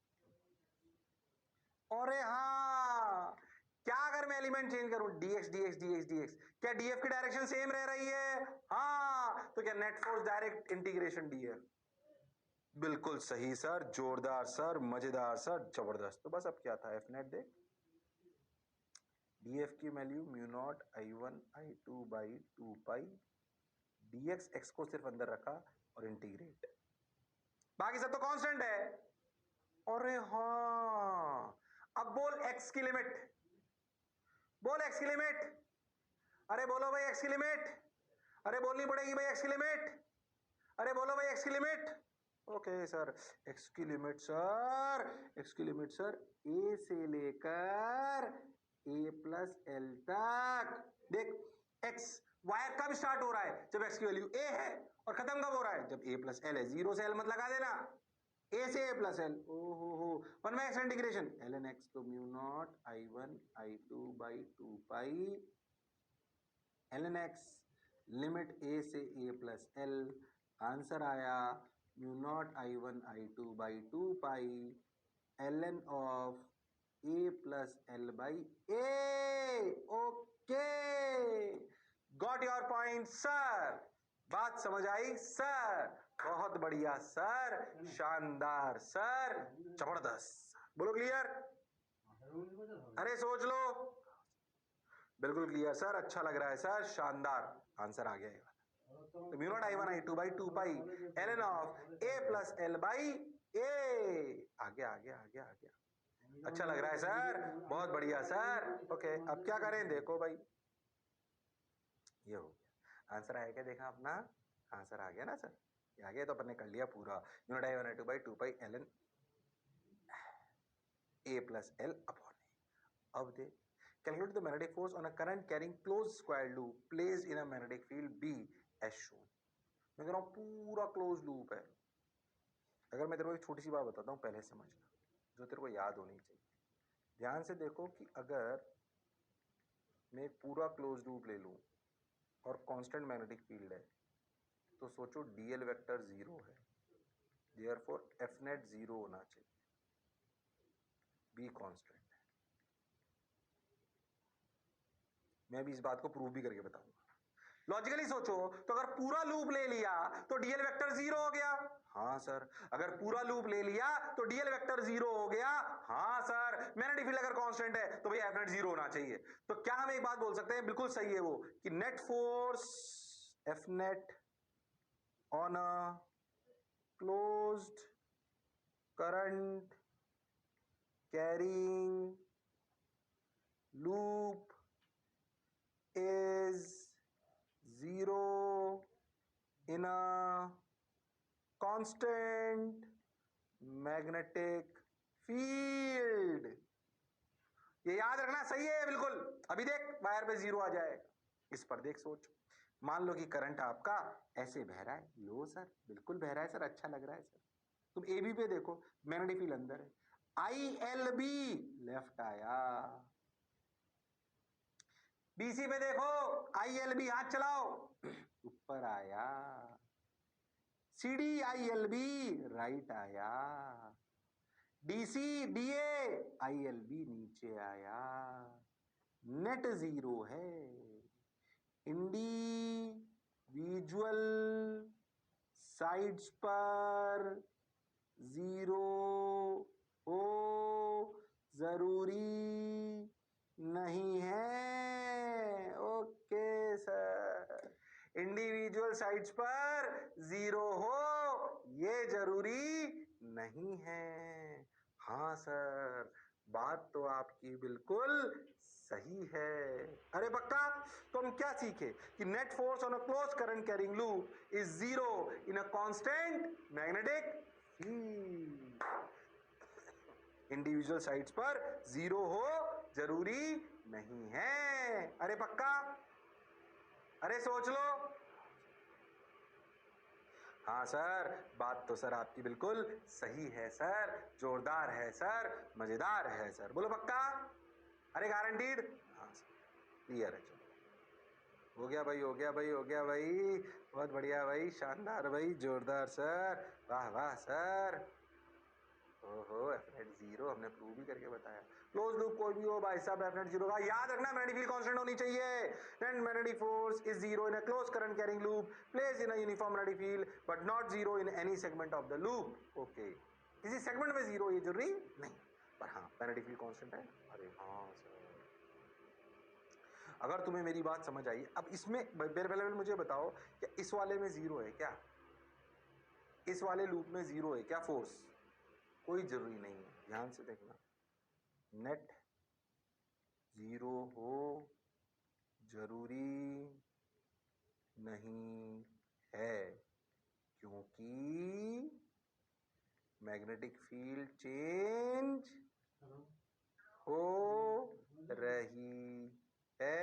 अरे हाँ, क्या अगर मैं एलिमेंट चेंज करूं, dx dx dx dx, क्या df की डायरेक्शन सेम रह रही है? हाँ, तो क्या net force direct integration df। बिल्कुल सही सर, जोरदार सर, मजेदार सर, जबरदस्त। तो बस अब क्या था, एफ नेट देख, df की value mu naught I one I two by two pi, dx x को सिर्फ अंदर रखा और इंटीग्रेट, बाकी सब तो कांस्टेंट है। अरे हाँ, अब बोल x की लिमिट, बोल x की लिमिट। अरे बोलो भाई x की लिमिट, अरे बोलनी पड़ेगी भाई x की लिमिट, अरे बोलो भाई x की लिमिट। ओके सर, x की लिमिट सर, x की लिमिट सर a से लेकर a प्लस एल तक। देख, x वायर कब स्टार्ट हो रहा है, जब x की वैल्यू a है, और खत्म कब हो रहा है, जब a प्लस एल है। जीरो से l मत लगा देना, a से a प्लस एल। ओ हो, वन में x integration l n x, तो mu naught I one I two by two pi l n x, limit a से a प्लस एल। आंसर आया mu naught I one I two by two pi l n of a plus l by a. Okay, got your point sir, बात समझ आई सर, बहुत बढ़िया सर, शानदार सर, जबरदस्त। बोलो क्लियर, अरे सोच लो। बिल्कुल क्लियर सर, अच्छा लग रहा है सर, शानदार। आंसर आ गया ये वाला, तो mu naught I one I two by two pi l n of a plus l by a. आगे आगे आगे आगे, अच्छा लग रहा है सर, बहुत बढ़िया सर। ओके, अब क्या करें, देखो भाई, ये हो गया आंसर। आया क्या, देखा अपना आंसर आ गया ना सर, ये आ गया, तो अपन ने कर लिया पूरा। Mu naught I one I two by two pi l n a plus l upon a. अब देख, calculate the magnetic force on a current carrying closed square loop placed in a magnetic field B as shown। मैं कह रहा हूं पूरा क्लोज लूप है। अगर मैं तेरे को एक छोटी सी बात बताता हूं, पहले समझना, जो तेरे को याद होनी चाहिए। ध्यान से देखो कि अगर मैं एक पूरा क्लोज लूप ले लूं और कांस्टेंट मैग्नेटिक फील्ड है, तो सोचो डीएल वेक्टर जीरो है, देयरफॉर एफ नेट जीरो होना चाहिए, बी कांस्टेंट है। मैं भी इस बात को प्रूव भी करके बताऊंगा। लॉजिकली सोचो, तो अगर पूरा लूप ले लिया तो डीएल वेक्टर जीरो हो गया। हाँ सर, अगर पूरा लूप ले लिया तो डीएल वेक्टर जीरो हो गया। हाँ सर, मैग्नेटिक फील्ड अगर कांस्टेंट है तो भैया एफ नेट जीरो होना चाहिए। तो क्या हम एक बात बोल सकते हैं, बिल्कुल सही है वो, कि net force F net on a closed current carrying loop is zero in a constant magnetic field। ये याद रखना, सही है बिल्कुल। अभी देख, वायर पे जीरो आ जाएगा। इस पर देख, सोच, मान लो कि करंट आपका ऐसे बह रहा है। लो सर, बिल्कुल बह रहा है सर, अच्छा लग रहा है सर। तुम ए बी पे देखो, मैग्नेटिक फील्ड अंदर है, आई एल बी लेफ्ट आया। बीसी पे देखो, आई एल बी, हाथ चलाओ, ऊपर आया। C D i L B right आया। DC DA i L B नीचे आया। नेट जीरो है। इंडिविजुअल साइड्स पर जीरो हो जरूरी नहीं है। ओके सर, इंडिविजुअल साइड्स पर जीरो हो ये जरूरी नहीं है। हाँ सर, बात तो आपकी बिल्कुल सही है। अरे पक्का। तो हम क्या सीखे कि net force on a close current carrying loop is zero in a constant magnetic field. Individual sides पर जीरो हो जरूरी नहीं है। अरे पक्का। अरे सोच लो। हाँ सर, बात तो सर आपकी बिल्कुल सही है सर, जोरदार है सर, मजेदार है सर। बोलो पक्का। अरे गारंटीड। हाँ सर, क्लियर है। चलो हो गया भाई, हो गया भाई, हो गया भाई, बहुत बढ़िया भाई, शानदार भाई, जोरदार सर, वाह वाह सर। ओहो, एफ नेट जीरो हमने प्रूव भी करके बताया। क्लोज लूप कोई भी हो भाई साहब, एफ नेट जीरो का याद रखना, मैग्नेटिक फील्ड कांस्टेंट होनी चाहिए। Net magnetic force is zero in a close current carrying loop place in a uniform magnetic field but not zero in any segment of the loop. Okay, किसी सेगमेंट में जीरो ये जरूरी नहीं, पर हाँ मैग्नेटिक फील्ड कांस्टेंट है। अरे हाँ सर, अगर तुम्हें मेरी बात समझ आई, अब इसमें पहले मुझे बताओ कि इस वाले में जीरो है क्या, इस वाले लूप में जीरो है क्या फोर्स? कोई जरूरी नहीं है, ध्यान से देखना। नेट जीरो हो जरूरी नहीं है, क्योंकि मैग्नेटिक फील्ड चेंज हो रही है।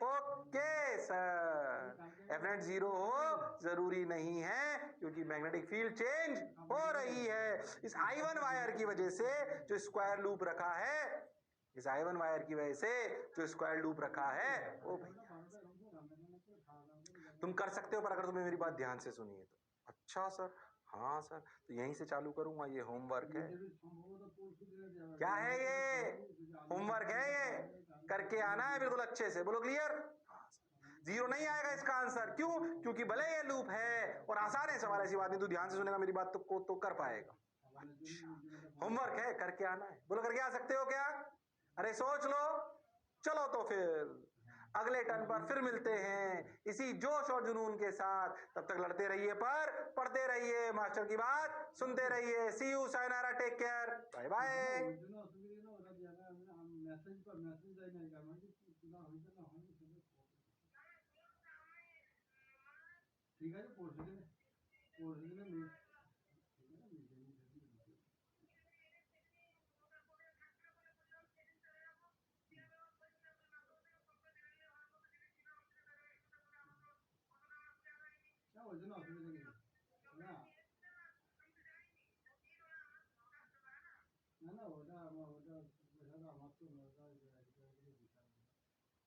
Okay sir, F net zero हो जरूरी नहीं है क्योंकि मैग्नेटिक फील्ड चेंज हो रही है। इस I1 वायर की वजह से जो स्क्वायर लूप रखा है, इस I1 वायर की वजह से जो स्क्वायर लूप रखा है, ओ भैया तुम कर सकते हो, पर अगर तुम्हें मेरी बात ध्यान से सुनी है तो। अच्छा सर, हाँ सर, तो यहीं से चालू करूंगा, ये होमवर्क है। क्या है ये? होमवर्क है ये, करके आना है बिल्कुल अच्छे से। बोलो क्लियर। जीरो नहीं आएगा इसका आंसर, क्यों? क्योंकि भले ये लूप है और आसान है सवाल, ऐसी बात नहीं, तू ध्यान से सुनेगा मेरी बात तो को तो कर पाएगा। अच्छा, होमवर्क है, करके आना है। बोलो करके आ सकते हो क्या? अरे सोच लो। चलो तो फिर अगले टर्न पर फिर मिलते हैं इसी जोश और जुनून के साथ। तब तक लड़ते रहिए, पर पढ़ते रहिए, मास्टर की बात सुनते रहिए। See you, sayonara, take care, bye bye. ঠিক আছে, পরশুদিনে ওই জন্য অসুবিধা নেই না, না না, ওটা আমার, ওটা আমার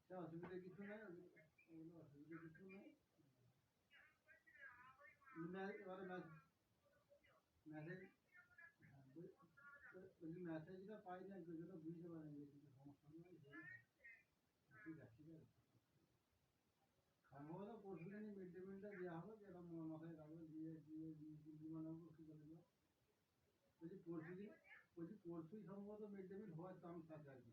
তো অসুবিধা কিছু নাই, ওগুলো অসুবিধা কিছু নাই। এবারে মেসেজ, বলছি মেসেজটা পাই না, যেটা বুঝতে পারেন যে কিছু সমস্যা নেই। ঠিক আছে, ঠিক আছে, সম্ভবত পরশু দিনই মিড ডে মিলটা দেওয়া হবে, যেটা মাথায় রাখবে, দিয়ে দিয়ে বানাবো কি বলে দেবো। বলছি পরশু দিন, বলছি পরশুই সম্ভবত মিড ডে মিল হওয়ার চান্স আছে আর কি।